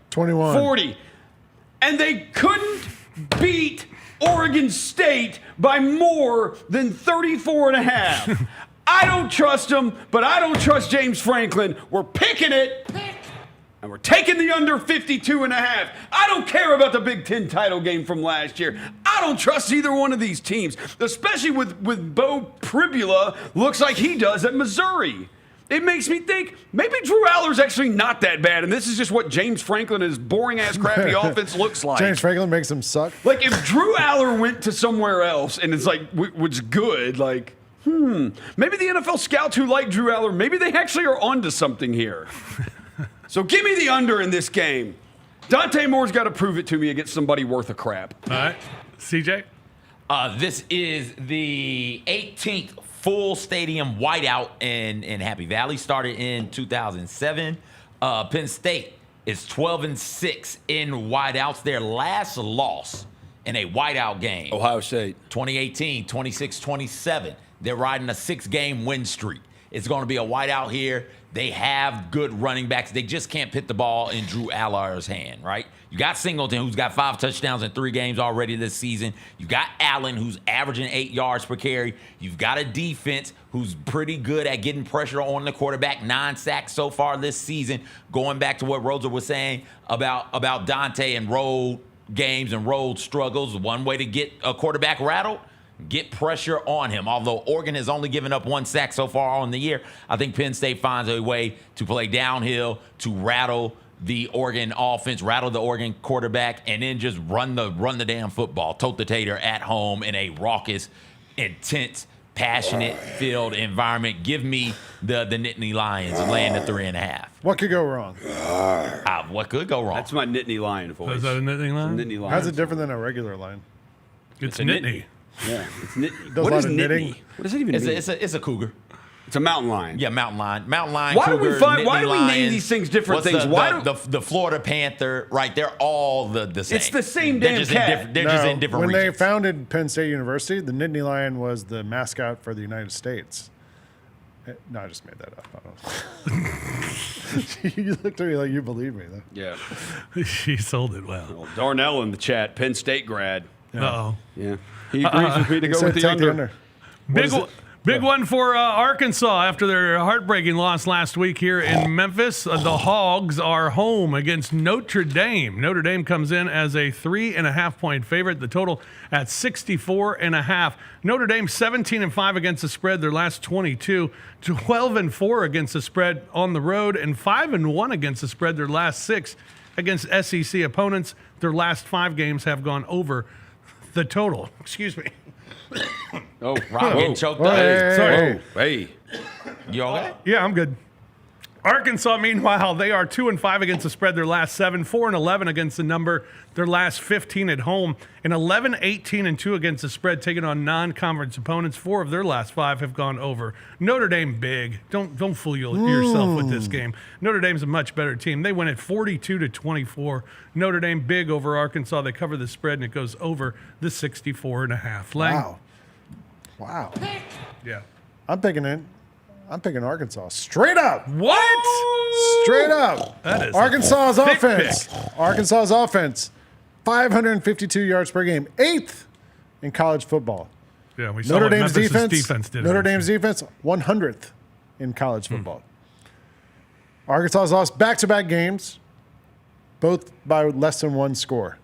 21. 40. And they couldn't beat Oregon State by more than 34 and a half. I don't trust them, but I don't trust James Franklin. We're picking it, and we're taking the under 52 and a half. I don't care about the Big Ten title game from last year. I don't trust either one of these teams, especially with Bo Pribula looks like he does at Missouri. It makes me think maybe Drew Aller's actually not that bad, and this is just what James Franklin and his boring-ass, crappy offense looks like. James Franklin makes him suck. Like, if Drew Aller went to somewhere else and it's like, was good, like, maybe the NFL scouts who like Drew Aller, maybe they actually are onto something here. So give me the under in this game. Dante Moore's got to prove it to me against somebody worth a crap. All right. CJ? This is the 18th full stadium whiteout in Happy Valley. Started in 2007. Penn State is 12-6 in whiteouts. Their last loss in a whiteout game. Ohio State. 2018, 26-27. They're riding a 6-game win streak. It's going to be a whiteout here. They have good running backs. They just can't put the ball in Drew Aller's hand, right? You got Singleton, who's got 5 touchdowns in 3 games already this season. You got Allen, who's averaging 8 yards per carry. You've got a defense who's pretty good at getting pressure on the quarterback. 9 sacks so far this season. Going back to what Rosa was saying about Dante and road games and road struggles, one way to get a quarterback rattled, get pressure on him. Although Oregon has only given up 1 sack so far on the year, I think Penn State finds a way to play downhill, to rattle the Oregon offense, rattle the Oregon quarterback, and then just run the damn football, tote the tater at home in a raucous, intense, passionate field environment. Give me the Nittany Lions laying the 3.5. What could go wrong? What could go wrong? That's my Nittany Lion voice. Is that a Nittany Lion? Nittany Lion. How's it different than a regular line? It's a Nittany. Yeah, it's Nittany. Does What a lot is of Nittany? knitting. What does it even mean? It's a cougar. It's a mountain lion. Yeah, mountain lion. Mountain lion. Why do cougar, we find? Why Nittany do we name lions. these things different What's things? Why the Florida Panther? Right, they're all the same. It's the same They're damn just cat. They're just in different when regions. they founded Penn State University, the Nittany Lion was the mascot for the United States. No, I just made that up. I don't know. You looked at me like you believe me, though. Yeah. She sold it well. Well, Darnell in the chat, Penn State grad. Uh-oh. Yeah. He agrees with me to go Said with the take under. Big one for Arkansas after their heartbreaking loss last week here in Memphis. The Hogs are home against Notre Dame. Notre Dame comes in as a 3.5-point favorite. The total at 64.5. Notre Dame 17-5 against the spread their last 22, 12-4 against the spread on the road, and 5-1 against the spread their last 6 against SEC opponents. Their last 5 games have gone over the total. Excuse me. Oh, Rob getting choked up. Sorry. Hey. You all right? Yeah, I'm good. Arkansas, meanwhile, they are 2-5 against the spread their last 7, 4-11 against the number their last 15 at home, and 11-18-2 against the spread taking on non-conference opponents. 4 of their last 5 have gone over. Notre Dame big. Don't fool yourself with this game. Notre Dame's a much better team. They win at 42-24. Notre Dame big over Arkansas. They cover the spread and it goes over the 64.5. Lang? Wow. Yeah. I'm picking Arkansas. Straight up. What? Straight up. That is Arkansas's a thick offense. pick. Arkansas's offense. 552 yards per game. 8th in college football. Yeah, we saw Notre what Dame's Memphis' defense did. Notre Dame's defense, 100th in college football. Arkansas's lost back-to-back games, both by less than 1 score.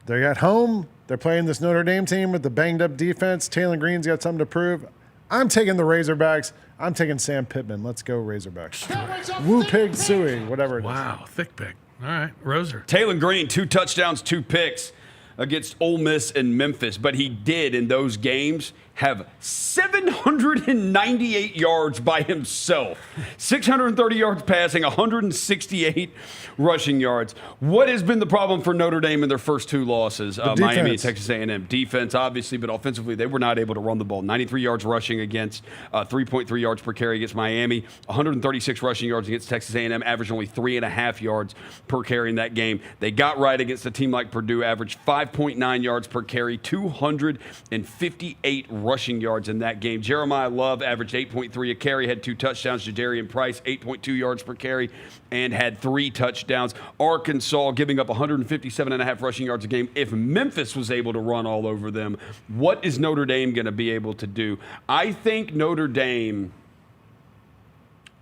They're at home. They're playing this Notre Dame team with the banged-up defense. Taylor Green's got something to prove. I'm taking the Razorbacks. I'm taking Sam Pittman. Let's go Razorbacks. Woo Pig Suey, whatever it is. Wow, thick pick. All right, Roser. Taylor Green, 2 touchdowns, 2 picks against Ole Miss and Memphis, but he did in those games have 798 yards by himself, 630 yards passing, 168 rushing yards. What has been the problem for Notre Dame in their first 2 losses? Miami and Texas A&M. Defense, obviously, but offensively, they were not able to run the ball. 93 yards rushing against 3.3 yards per carry against Miami, 136 rushing yards against Texas A&M, averaged only 3.5 yards per carry in that game. They got right against a team like Purdue, averaged 5.9 yards per carry, 258 rushing yards in that game. Jeremiah Love averaged 8.3 a carry, had 2 touchdowns. Jadarian Price, 8.2 yards per carry, and had 3 touchdowns. Arkansas giving up 157.5 rushing yards a game. If Memphis was able to run all over them, what is Notre Dame going to be able to do? I think Notre Dame,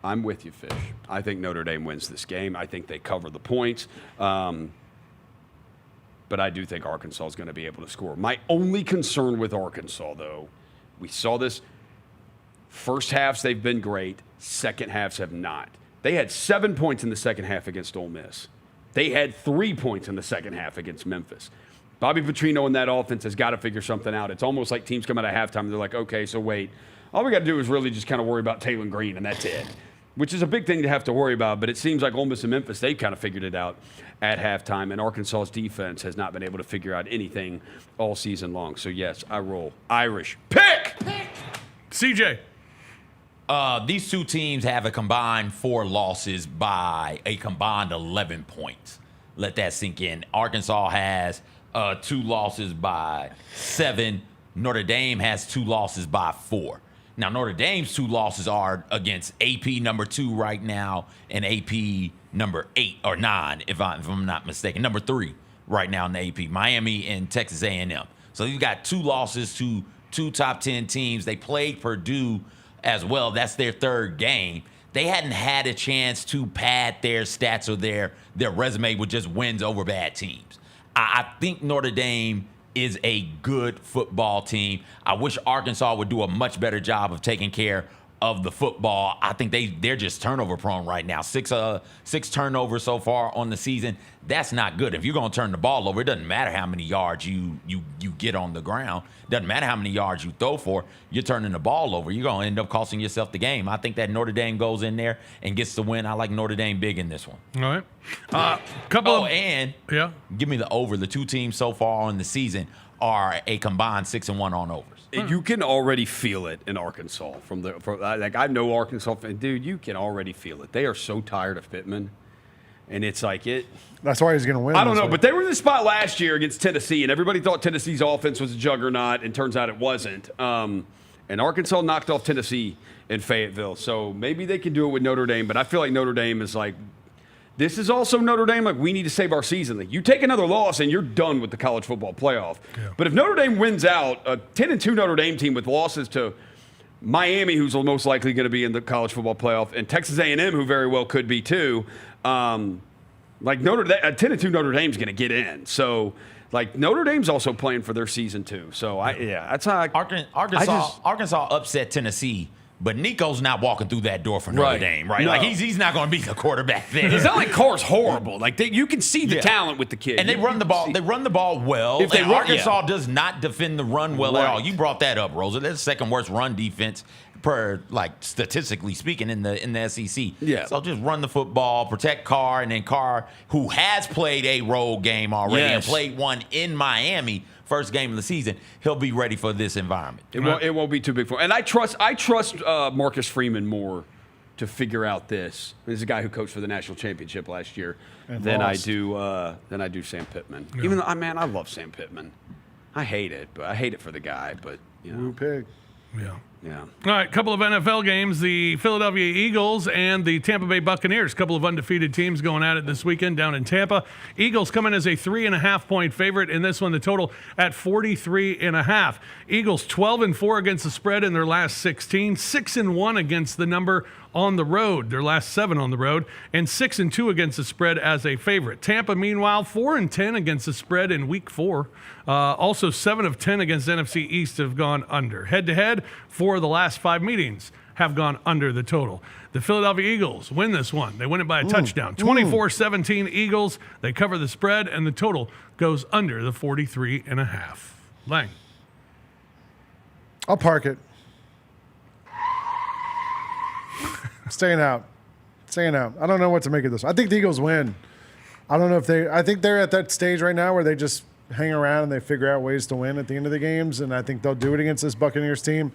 I'm with you, Fish. I think Notre Dame wins this game. I think they cover the points. But I do think Arkansas is going to be able to score. My only concern with Arkansas, though, we saw this. First halves, they've been great. Second halves have not. They had 7 points in the second half against Ole Miss. They had 3 points in the second half against Memphis. Bobby Petrino and that offense has got to figure something out. It's almost like teams come out of halftime and they're like, okay, so wait. All we got to do is really just kind of worry about Taylor Green, and that's it, which is a big thing to have to worry about. But it seems like Ole Miss and Memphis, they've kind of figured it out at halftime, and Arkansas's defense has not been able to figure out anything all season long. So, yes, I roll Irish. Pick! CJ. These 2 teams have a combined 4 losses by a combined 11 points. Let that sink in. Arkansas has 2 losses by 7. Notre Dame has 2 losses by 4. Now, Notre Dame's 2 losses are against AP number 2 right now and AP number 8 or 9, if I'm not mistaken. Number 3 right now in the AP, Miami and Texas A&M. So you've got 2 losses to 2 top 10 teams. They played Purdue as well. That's their 3rd game. They hadn't had a chance to pad their stats or their resume with just wins over bad teams. I think Notre Dame is a good football team. I wish Arkansas would do a much better job of taking care of the football. I think they're just turnover prone right now. 6 turnovers so far on the season. That's not good. If you're going to turn the ball over, it doesn't matter how many yards you get on the ground. It doesn't matter how many yards you throw for. You're turning the ball over. You're going to end up costing yourself the game. I think that Notre Dame goes in there and gets the win. I like Notre Dame big in this one. All right. Give me the over. The 2 teams so far on the season are a combined 6-1 on overs. You can already feel it in Arkansas. I know Arkansas, dude. You can already feel it. They are so tired of Pittman, and it's like it. That's why he's going to win. I don't know, but they were in the spot last year against Tennessee, and everybody thought Tennessee's offense was a juggernaut, and turns out it wasn't. And Arkansas knocked off Tennessee in Fayetteville, so maybe they can do it with Notre Dame. But I feel like Notre Dame is like. This is also Notre Dame, like, we need to save our season. Like, you take another loss and you're done with the college football playoff. Yeah. But if Notre Dame wins out, a 10-2 Notre Dame team with losses to Miami, who's most likely going to be in the college football playoff, and Texas A&M, who very well could be too, like a 10-2 Notre Dame's going to get in. So, like, Notre Dame's also playing for their season too. So, that's how Arkansas upset Tennessee But Nico's not walking through that door for Notre Dame, right? No. Like he's not going to be the quarterback there. It's not like Carr's horrible. Like you can see the talent with the kid. And they run the ball. They run the ball well. If they and run, Arkansas does not defend the run well at all. You brought that up, Rosa. That's the second worst run defense per statistically speaking in the SEC. Yeah. So just run the football, protect Carr, and then Carr, who has played a road game already and played one in Miami. First game of the season, he'll be ready for this environment. It won't be too big for him. And I trust Marcus Freeman more to figure out this. He's a guy who coached for the national championship last year than I do Sam Pittman. Yeah. Even though, I love Sam Pittman. I hate it for the guy. But Blue pig. Yeah. Yeah. All right, couple of NFL games. The Philadelphia Eagles and the Tampa Bay Buccaneers. Couple of undefeated teams going at it this weekend down in Tampa. Eagles come in as a 3.5-point favorite in this one. The total at 43.5. Eagles 12-4 against the spread in their last 16. 6-1 against the number on the road, their last 7 on the road, and 6-2 against the spread as a favorite. Tampa, meanwhile, 4-10 against the spread in Week 4. Also, 7 of 10 against NFC East have gone under. Head-to-head, 4 of the last 5 meetings have gone under the total. The Philadelphia Eagles win this one. They win it by a touchdown. 24-17 Eagles. They cover the spread, and the total goes under the 43.5. Lang. I'll park it. Staying out. I don't know what to make of this. I think the Eagles win. I don't know if I think they're at that stage right now where they just hang around and they figure out ways to win at the end of the games, and I think they'll do it against this Buccaneers team.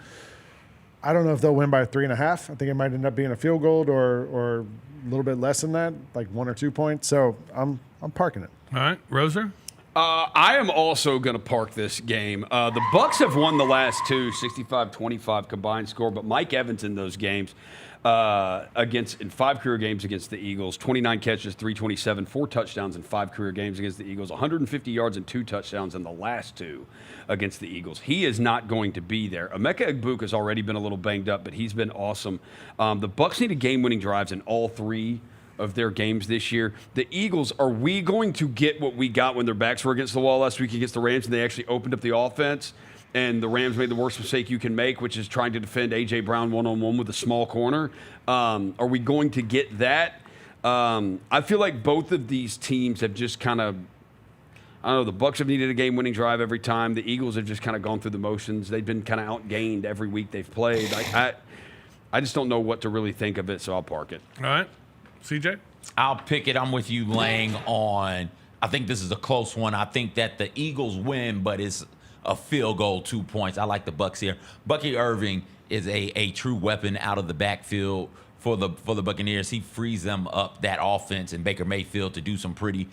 I don't know if they'll win by 3.5. I think it might end up being a field goal or a little bit less than that, like 1 or 2 points. So I'm parking it. All right, Roser? I am also going to park this game. The Bucs have won the last 2, 65-25 combined score, but Mike Evans in those games in 5 career games against the Eagles, 29 catches, 327, 4 touchdowns in 5 career games against the Eagles, 150 yards and 2 touchdowns in the last 2 against the Eagles. He is not going to be there. Emeka Egbuka has already been a little banged up, but he's been awesome. The Bucs needed game-winning drives in all 3 of their games this year. The Eagles, are we going to get what we got when their backs were against the wall last week against the Rams and they actually opened up the offense? And the Rams made the worst mistake you can make, which is trying to defend A.J. Brown one-on-one with a small corner. Are we going to get that? I feel like both of these teams have just kind of, I don't know, the Bucs have needed a game-winning drive every time. The Eagles have just kind of gone through the motions. They've been kind of outgained every week they've played. I just don't know what to really think of it, so I'll park it. All right. CJ? I'll pick it. I'm with you, Lang, on, I think this is a close one. I think that the Eagles win, but it's a field goal, 2 points. I like the Bucs here. Bucky Irving is a true weapon out of the backfield for the Buccaneers. He frees them up, that offense, and Baker Mayfield to do some pretty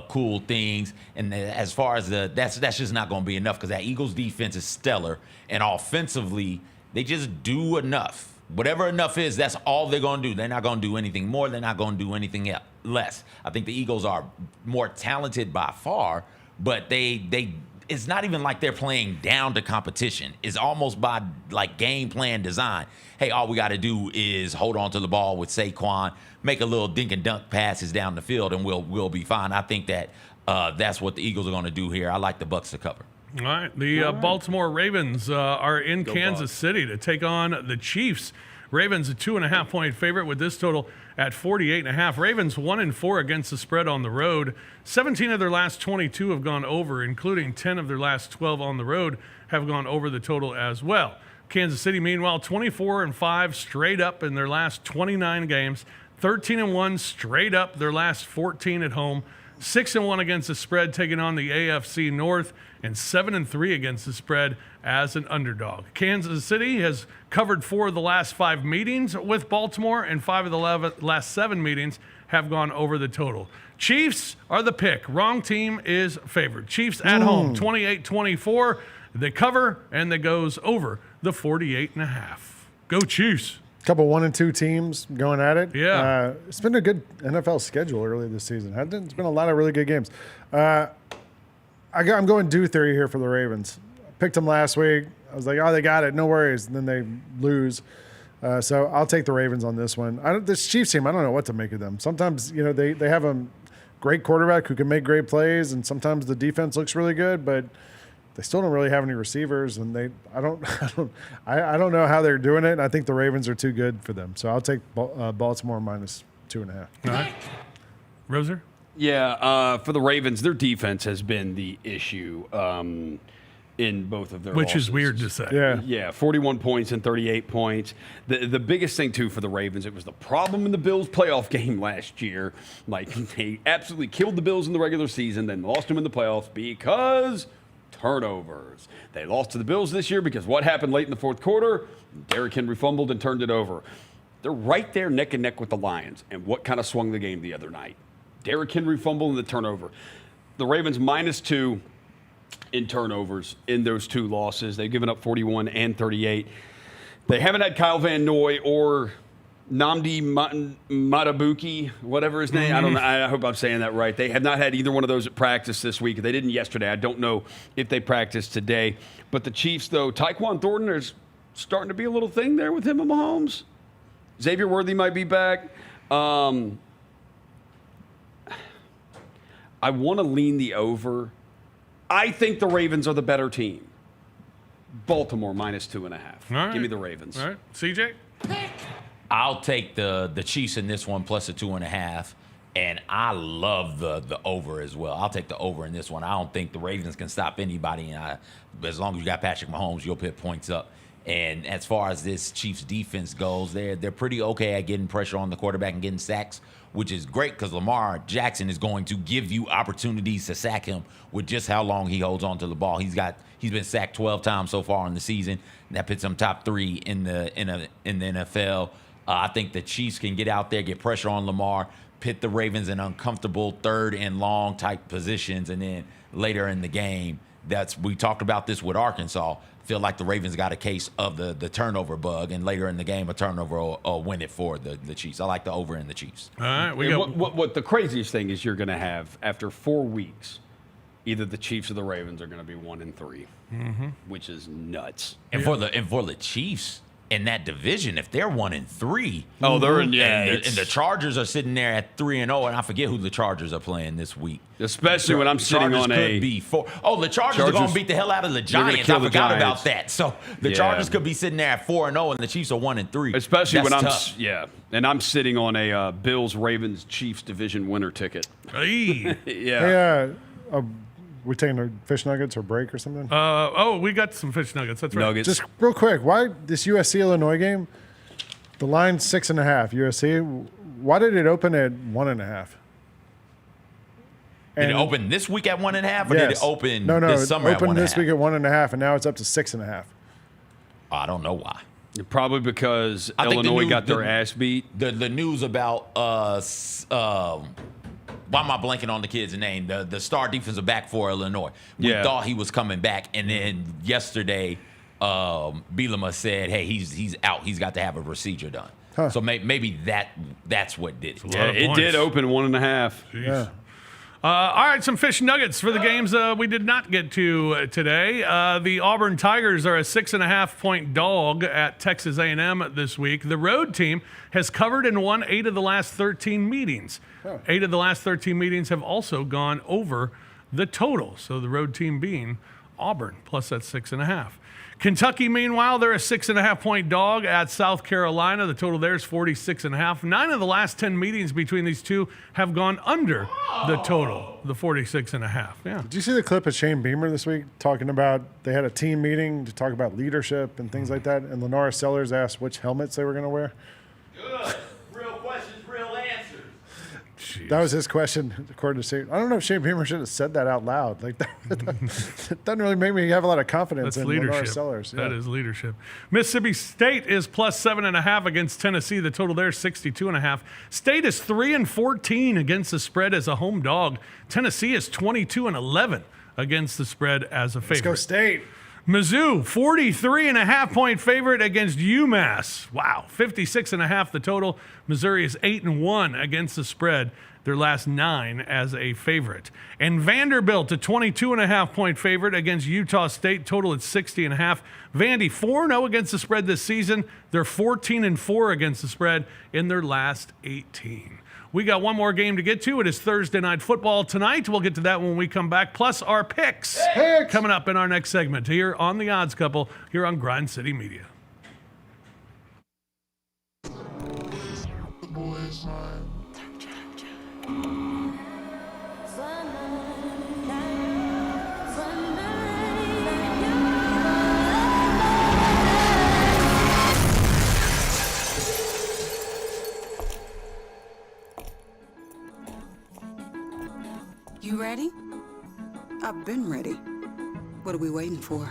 cool things. And as far as that's just not going to be enough because that Eagles defense is stellar, and offensively they just do enough. Whatever enough is, that's all they're going to do. They're not going to do anything more. They're not going to do anything less. I think the Eagles are more talented by far, but it's not even like they're playing down to competition. It's almost by like game plan design. Hey, all we got to do is hold on to the ball with Saquon, make a little dink and dunk passes down the field, and we'll be fine. I think that that's what the Eagles are going to do here. I like the Bucs to cover. All right. The Baltimore Ravens are in Kansas City to take on the Chiefs. Ravens a 2.5-point favorite with this total at 48.5. Ravens 1-4 against the spread on the road. 17 of their last 22 have gone over, including 10 of their last 12 on the road have gone over the total as well. Kansas City, meanwhile, 24-5 straight up in their last 29 games. 13-1 straight up their last 14 at home. 6-1 against the spread, taking on the AFC North, and 7-3 against the spread as an underdog. Kansas City has covered 4 of the last 5 meetings with Baltimore, and 5 of the last 7 meetings have gone over the total. Chiefs are the pick. Wrong team is favored. Chiefs at home, 28-24. They cover, and they goes over the 48.5. Go Chiefs. Couple 1 and 2 teams going at it. Yeah. It's been a good NFL schedule early this season. It's been a lot of really good games. I'm going do theory here for the Ravens. Picked them last week. I was like, oh, they got it. No worries. And then they lose. So I'll take the Ravens on this one. This Chiefs team, I don't know what to make of them. Sometimes, they have a great quarterback who can make great plays, and sometimes the defense looks really good, but they still don't really have any receivers, and I don't know how they're doing it. And I think the Ravens are too good for them. So I'll take Baltimore minus 2.5. All right. Roser? Yeah, for the Ravens, their defense has been the issue in both of their Which losses. is weird to say. Yeah, 41 points and 38 points. The biggest thing, too, for the Ravens, it was the problem in the Bills playoff game last year. Like, they absolutely killed the Bills in the regular season, then lost them in the playoffs because turnovers. They lost to the Bills this year because what happened late in the fourth quarter? Derrick Henry fumbled and turned it over. They're right there neck and neck with the Lions. And what kind of swung the game the other night? Derrick Henry fumble and the turnover. The Ravens -2 in turnovers in those two losses. They've given up 41 and 38. They haven't had Kyle Van Noy or Nnamdi Matabuki, whatever his name. I don't know. I hope I'm saying that right. They have not had either one of those at practice this week. They didn't yesterday. I don't know if they practiced today. But the Chiefs, though, Tyquan Thornton is starting to be a little thing there with him and Mahomes. Xavier Worthy might be back. I want to lean the over. I think the Ravens are the better team. Baltimore -2.5. All right. Give me the Ravens. All right. CJ? I'll take the Chiefs in this one plus a 2.5, and I love the over as well. I'll take the over in this one. I don't think the Ravens can stop anybody, and as long as you got Patrick Mahomes, you'll put points up. And as far as this Chiefs defense goes, they're pretty okay at getting pressure on the quarterback and getting sacks, which is great because Lamar Jackson is going to give you opportunities to sack him with just how long he holds on to the ball. He's been sacked 12 times so far in the season. And that puts him top 3 in the NFL. I think the Chiefs can get out there, get pressure on Lamar, pit the Ravens in uncomfortable 3rd and long type positions, and then later in the game, we talked about this with Arkansas. Feel like the Ravens got a case of the turnover bug, and later in the game, a turnover will win it for the Chiefs. I like the over in the Chiefs. All right, what the craziest thing is you're going to have after 4 weeks, either the Chiefs or the Ravens are going to be 1-3, which is nuts. And for the Chiefs in that division, if they're 1-3, they're in and the Chargers are sitting there at 3-0, and I forget who the Chargers are playing this week. Especially when I'm sitting on the Chargers are going to beat the hell out of the Giants. I forgot about that. So the Chargers could be sitting there at 4-0, and the Chiefs are 1-3. Especially That's when tough. and I'm sitting on a Bills Ravens Chiefs division winner ticket. Hey. Hey, we taking a fish nuggets or break or something? We got some fish nuggets. That's right. Nuggets. Just real quick, why this USC Illinois game? The line 6.5 USC. Why did it open at 1.5? Did it open this week at 1.5, or did it open this summer it at 1.5? opened this week at 1.5, and now it's up to 6.5. I don't know why. Probably because I think Illinois got their ass beat. The news about why am I blanking on the kid's name? The star defensive back for Illinois. We thought he was coming back, and then yesterday, Bielema said, "Hey, he's out. He's got to have a procedure done." So maybe that's what did it. Yeah, it did open 1.5. Yeah. All right, some fish nuggets for the games we did not get to today. The Auburn Tigers are a 6.5-point dog at Texas A&M this week. The road team has covered and won 8 of the last 13 meetings. 8 of the last 13 meetings have also gone over the total. So the road team being Auburn, plus that 6.5. Kentucky, meanwhile, they're a 6.5-point dog at South Carolina. The total there is 46.5. 9 of the last 10 meetings between these two have gone under the total, the 46.5. Yeah. Did you see the clip of Shane Beamer this week talking about they had a team meeting to talk about leadership and things like that, and Lenora Sellers asked which helmets they were going to wear? Good. Real questions, real answers. Jeez. That was his question, according to Shane. I don't know if Shane Beamer should have said that out loud. Like that doesn't really make me have a lot of confidence in Lenora Sellers. That is leadership. Mississippi State is plus 7.5 against Tennessee. The total there is 62.5. State is 3-14 against the spread as a home dog. Tennessee is 22-11 against the spread as a favorite. Let's go State. Mizzou, 43.5-point favorite against UMass. Wow, 56.5 the total. Missouri is 8-1 against the spread, their last 9 as a favorite. And Vanderbilt, a 22.5-point favorite against Utah State, total at 60.5. Vandy, 4-0 against the spread this season. They're 14-4 against the spread in their last 18. We got one more game to get to. It is Thursday Night Football tonight. We'll get to that when we come back, plus our picks coming up in our next segment here on The Odds Couple here on Grind City Media. The boys' time. You ready? I've been ready. What are we waiting for?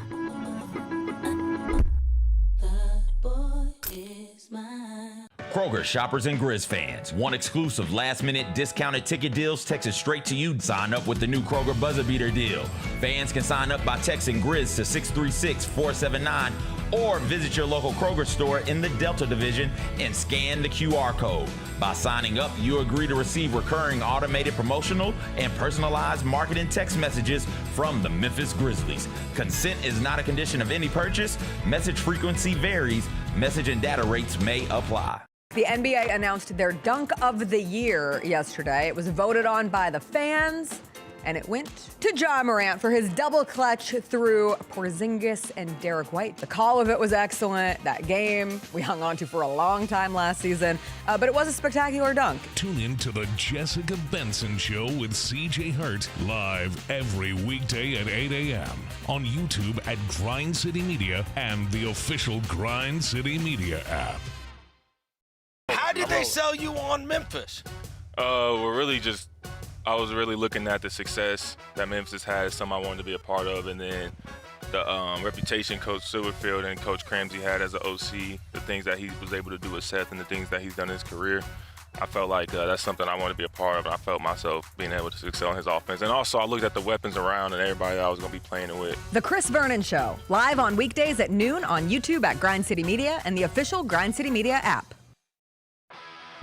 Kroger shoppers and Grizz fans want exclusive last-minute discounted ticket deals texted straight to you. Sign up with the new Kroger Buzzer Beater deal. Fans can sign up by texting Grizz to 636-479 or visit your local Kroger store in the Delta Division and scan the QR code. By signing up, you agree to receive recurring automated promotional and personalized marketing text messages from the Memphis Grizzlies. Consent is not a condition of any purchase. Message frequency varies. Message and data rates may apply. The NBA announced their Dunk of the Year yesterday. It was voted on by the fans, and it went to Ja Morant for his double clutch through Porzingis and Derek White. The call of it was excellent. That game we hung on to for a long time last season, but it was a spectacular dunk. Tune in to the Jessica Benson Show with CJ Hurt live every weekday at 8 a.m. on YouTube at Grind City Media and the official Grind City Media app. How did they sell you on Memphis? I was really looking at the success that Memphis had as something I wanted to be a part of, and then the reputation Coach Silverfield and Coach Cramsey had as an OC, the things that he was able to do with Seth and the things that he's done in his career. I felt like that's something I wanted to be a part of, and I felt myself being able to excel in his offense. And also, I looked at the weapons around and everybody that I was going to be playing it with. The Chris Vernon Show, live on weekdays at noon on YouTube at Grind City Media and the official Grind City Media app.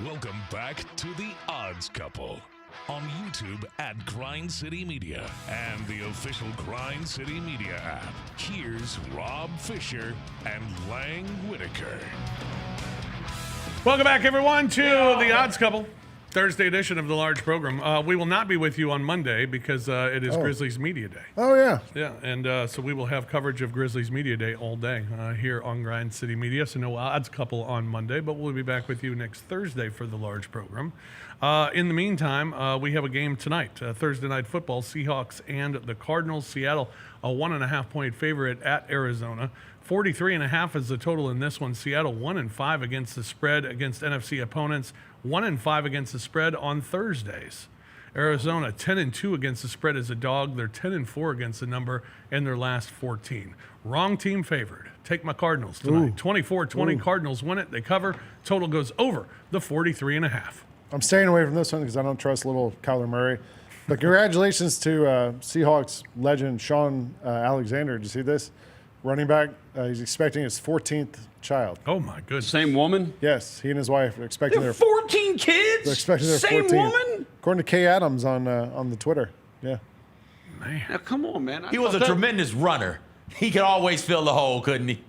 Welcome back to The Odds Couple on YouTube at Grind City Media and the official Grind City Media app. Here's Rob Fisher and Lang Whitaker. Welcome back, everyone, to The Odds Couple, Thursday edition of the large program. We will not be with you on Monday because it is Grizzlies Media Day. Oh, yeah. Yeah, and so we will have coverage of Grizzlies Media Day all day here on Grind City Media. So no Odds Couple on Monday, but we'll be back with you next Thursday for the large program. In the meantime, we have a game tonight, Thursday Night Football, Seahawks and the Cardinals. Seattle, a 1.5-point favorite at Arizona. 43.5 is the total in this one. Seattle 1-5 against the spread against NFC opponents. 1-5 against the spread on Thursdays. Arizona 10-2 against the spread as a dog. They're 10-4 against the number in their last 14. Wrong team favored. Take my Cardinals tonight. 24-20. Cardinals win it. They cover. Total goes over the 43.5. I'm staying away from this one because I don't trust little Kyler Murray. But congratulations to Seahawks legend Sean Alexander. Did you see this? Running back, he's expecting his 14th child. Oh, my goodness. Same woman? Yes, he and his wife are expecting their 14 kids? They're expecting their Same 14th. woman? According to Kay Adams on the Twitter. Yeah. Man. Now, come on, man. He was a tremendous runner. He could always fill the hole, couldn't he?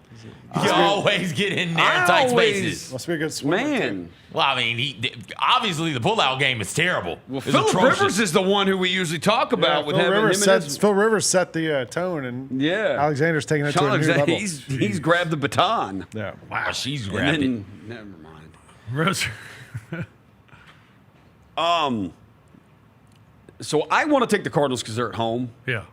He could always get in there in tight spaces. Must be a good swimmer. Man. Well, I mean, obviously the pullout game is terrible. Well, It's Phillip atrocious. Rivers is the one who we usually talk about with having him and his... Phil Rivers set the tone, and Alexander's taking it to a new level. He's grabbed the baton. Yeah. Wow, she's grabbed it. Never mind. Rose. So I want to take the Cardinals because they're at home. Yeah.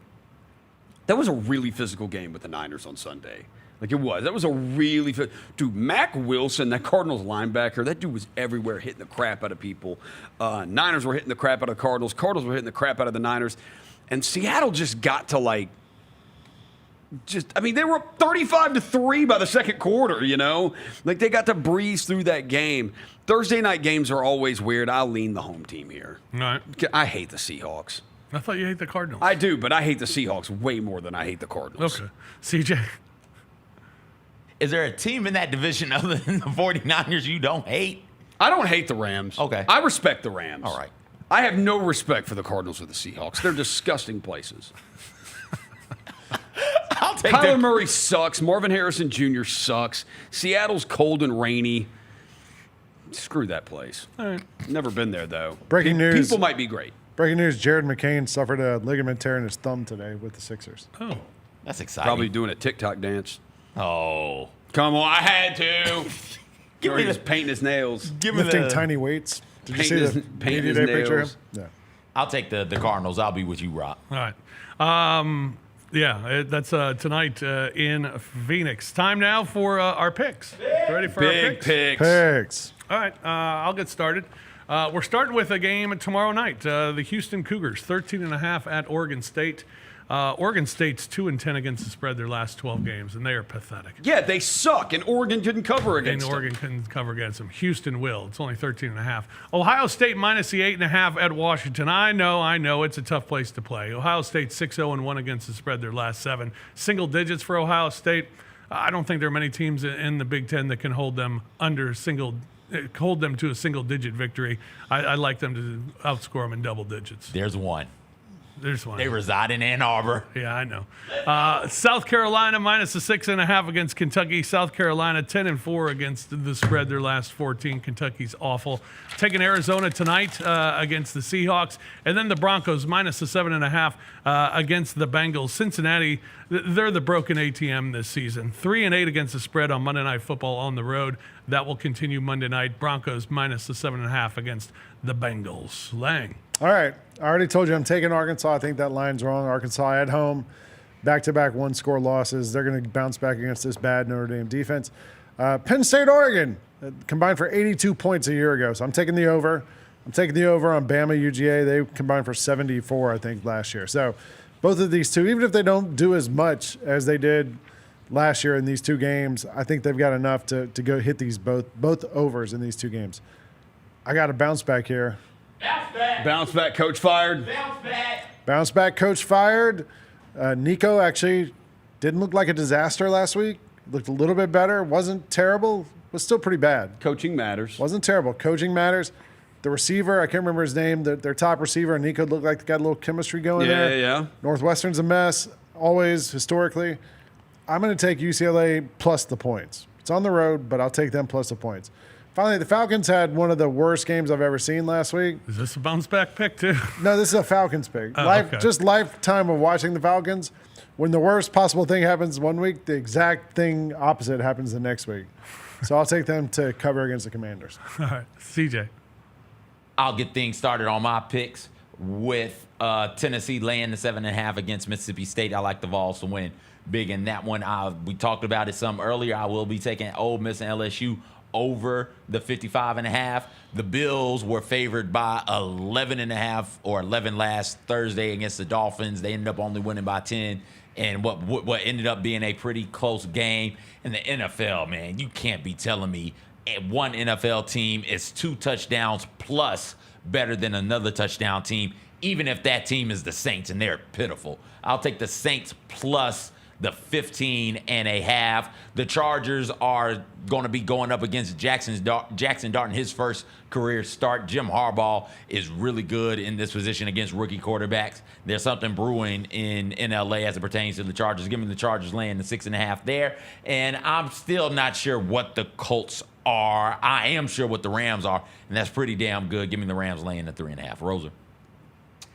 That was a really physical game with the Niners on Sunday. Like, it was. That was a really dude, Mac Wilson, that Cardinals linebacker, that dude was everywhere hitting the crap out of people. Niners were hitting the crap out of the Cardinals. Cardinals were hitting the crap out of the Niners. And Seattle just got to, like, they were up 35-3 by the second quarter, you know? Like, they got to breeze through that game. Thursday night games are always weird. I'll lean the home team here. All right. I hate the Seahawks. I thought you hate the Cardinals. I do, but I hate the Seahawks way more than I hate the Cardinals. Okay. CJ. Is there a team in that division other than the 49ers you don't hate? I don't hate the Rams. Okay. I respect the Rams. All right. I have no respect for the Cardinals or the Seahawks. They're disgusting places. I'll take Kyler Murray sucks. Marvin Harrison Jr. sucks. Seattle's cold and rainy. Screw that place. All right. Never been there, though. Breaking news. People might be great. Breaking news, Jared McCain suffered a ligament tear in his thumb today with the Sixers. Oh. That's exciting. Probably doing a TikTok dance. Oh. Come on, I had to. Give me He was painting his nails. Give me Lifting the. tiny weights. Did you see Painting his- the painting media his day picture? nails. Yeah. I'll take the Cardinals. I'll be with you, Rock. All right. That's tonight in Phoenix. Time now for our picks. Ready for our Big picks? picks. Pigs. All right, I'll get started. We're starting with a game tomorrow night. The Houston Cougars, 13.5 at Oregon State. Oregon State's 2-10 against the spread their last 12 games, and they are pathetic. Yeah, they suck, and Oregon couldn't cover against And them. Oregon can cover against them. Houston will. It's only 13.5. Ohio State minus the 8.5 at Washington. I know. It's a tough place to play. Ohio State 6-0-1 against the spread their last 7. Single digits for Ohio State. I don't think there are many teams in the Big Ten that can hold them to a single-digit victory. I like them to outscore them in double digits. There's one. There's one. They reside in Ann Arbor. Yeah, I know. South Carolina minus the 6.5 against Kentucky. South Carolina 10-4 against the spread their last 14. Kentucky's awful. Taking Arizona tonight against the Seahawks, and then the Broncos minus the 7.5 against the Bengals. Cincinnati, they're the broken ATM this season. 3-8 against the spread on Monday Night Football on the road. That will continue Monday night. Broncos minus the 7.5 against the Bengals. Lang. All right. I already told you I'm taking Arkansas. I think that line's wrong. Arkansas at home, back-to-back one-score losses. They're going to bounce back against this bad Notre Dame defense. Penn State, Oregon, combined for 82 points a year ago. So I'm taking the over. I'm taking the over on Bama, UGA. They combined for 74, I think, last year. So both of these two, even if they don't do as much as they did last year in these two games, I think they've got enough to go hit these both overs in these two games. I got a bounce back here. Bounce back, coach fired. Bounce back, coach fired. Nico actually didn't look like a disaster last week. Looked a little bit better. Wasn't terrible. Was still pretty bad. Coaching matters. Wasn't terrible. Coaching matters. The receiver, I can't remember his name, their top receiver, Nico looked like they got a little chemistry going there. Yeah. Northwestern's a mess, always, historically. I'm going to take UCLA plus the points. It's on the road, but I'll take them plus the points. Finally, the Falcons had one of the worst games I've ever seen last week. Is this a bounce back pick, too? No, this is a Falcons pick. Okay. Just lifetime of watching the Falcons. When the worst possible thing happens one week, the exact thing opposite happens the next week. So I'll take them to cover against the Commanders. All right. CJ. I'll get things started on my picks with Tennessee laying the 7.5 against Mississippi State. I like the Vols to win big in that one. We talked about it some earlier. I will be taking Ole Miss and LSU over the 55.5. The Bills were favored by 11.5 or 11 last Thursday against the Dolphins. They ended up only winning by 10. And what ended up being a pretty close game. In the NFL, man, you can't be telling me one NFL team is 2 touchdowns plus better than another touchdown team, even if that team is the Saints and they're pitiful. I'll take the Saints plus the 15.5. The Chargers are going to be going up against Jackson Dart in his first career start. Jim Harbaugh is really good in this position against rookie quarterbacks. There's something brewing in LA as it pertains to the Chargers. Give me the Chargers laying the 6.5 there. And I'm still not sure what the Colts are. I am sure what the Rams are, and that's pretty damn good. Give me the Rams laying the 3.5. Roser.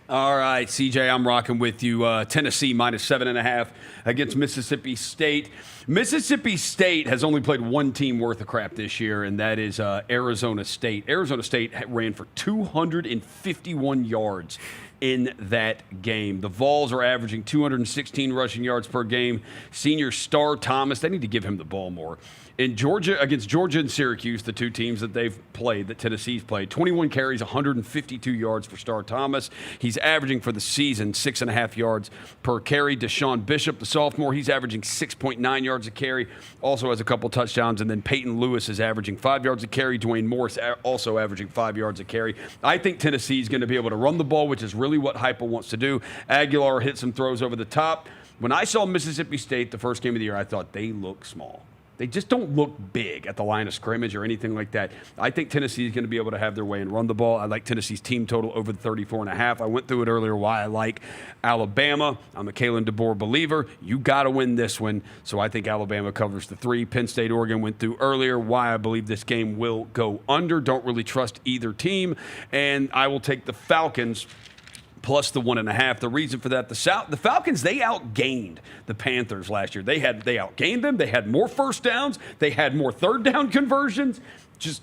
All right, CJ, I'm rocking with you. Tennessee minus 7.5 against Mississippi State. Mississippi State has only played one team worth of crap this year, and that is Arizona State. Arizona State ran for 251 yards in that game. The Vols are averaging 216 rushing yards per game. Senior Star Thomas, they need to give him the ball more. In Georgia, against Georgia and Syracuse, the two teams that they've played, that Tennessee's played, 21 carries, 152 yards for Star Thomas. He's averaging for the season 6.5 yards per carry. Deshaun Bishop, the sophomore, he's averaging 6.9 yards a carry, also has a couple touchdowns. And then Peyton Lewis is averaging 5 yards a carry. Dwayne Morris also averaging 5 yards a carry. I think Tennessee's going to be able to run the ball, which is really what Heupel wants to do. Aguilar hit some throws over the top. When I saw Mississippi State the first game of the year, I thought they look small. They just don't look big at the line of scrimmage or anything like that. I think Tennessee is going to be able to have their way and run the ball. I like Tennessee's team total over the 34.5. I went through it earlier why I like Alabama. I'm a Kalen DeBoer believer. You got to win this one. So I think Alabama covers the 3. Penn State, Oregon went through earlier why I believe this game will go under. Don't really trust either team. And I will take the Falcons plus the 1.5. The reason for that, the Falcons, they outgained the Panthers last year. They outgained them. They had more first downs. They had more third down conversions. Just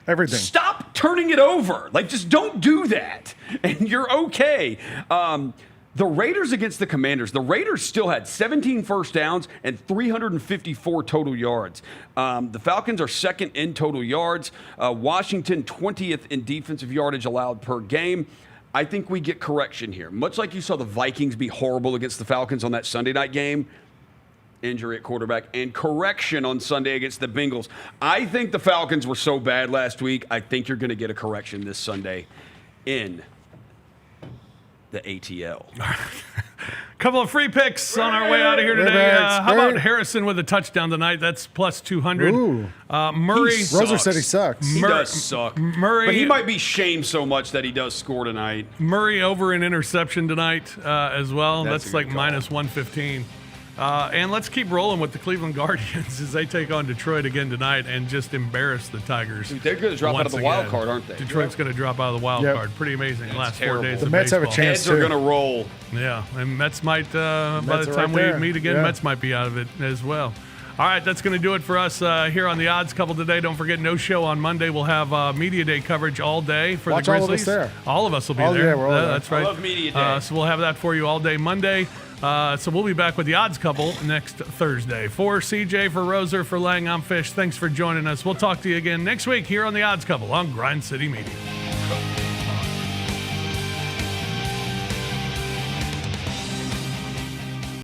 everything. Stop turning it over. Like, just don't do that, and you're okay. The Raiders against the Commanders. The Raiders still had 17 first downs and 354 total yards. The Falcons are second in total yards. Washington 20th in defensive yardage allowed per game. I think we get correction here. Much like you saw the Vikings be horrible against the Falcons on that Sunday night game, injury at quarterback, and correction on Sunday against the Bengals. I think the Falcons were so bad last week, I think you're going to get a correction this Sunday in the ATL. Couple of free picks on our way out of here today. How about Harrison with a touchdown tonight? That's plus 200. Ooh. Murray. Roser said he sucks. He does suck. Murray, but he might be shamed so much that he does score tonight. Murray over an interception tonight as well. That's like call. minus 115. And let's keep rolling with the Cleveland Guardians as they take on Detroit again tonight and just embarrass the Tigers. Dude, they're going to drop out of the wild card, aren't they? Detroit's going to drop out of the wild card. Pretty amazing. Last terrible. 4 days The of Mets have a baseball. chance Heads are going to roll. Yeah, and Mets might, by Mets the are time right we there. meet again, Yeah. Mets might be out of it as well. All right, that's going to do it for us here on the Odds Couple today. Don't forget, no show on Monday. We'll have Media Day coverage all day for Watch the all of Grizzlies. us there. All of us will be Oh, there. yeah, we're all there. That's right. I love Media Day. So we'll have that for you all day Monday. So we'll be back with the Odds Couple next Thursday. For CJ, for Roser, for Lang, I'm Fish. Thanks for joining us. We'll talk to you again next week here on the Odds Couple on Grind City Media.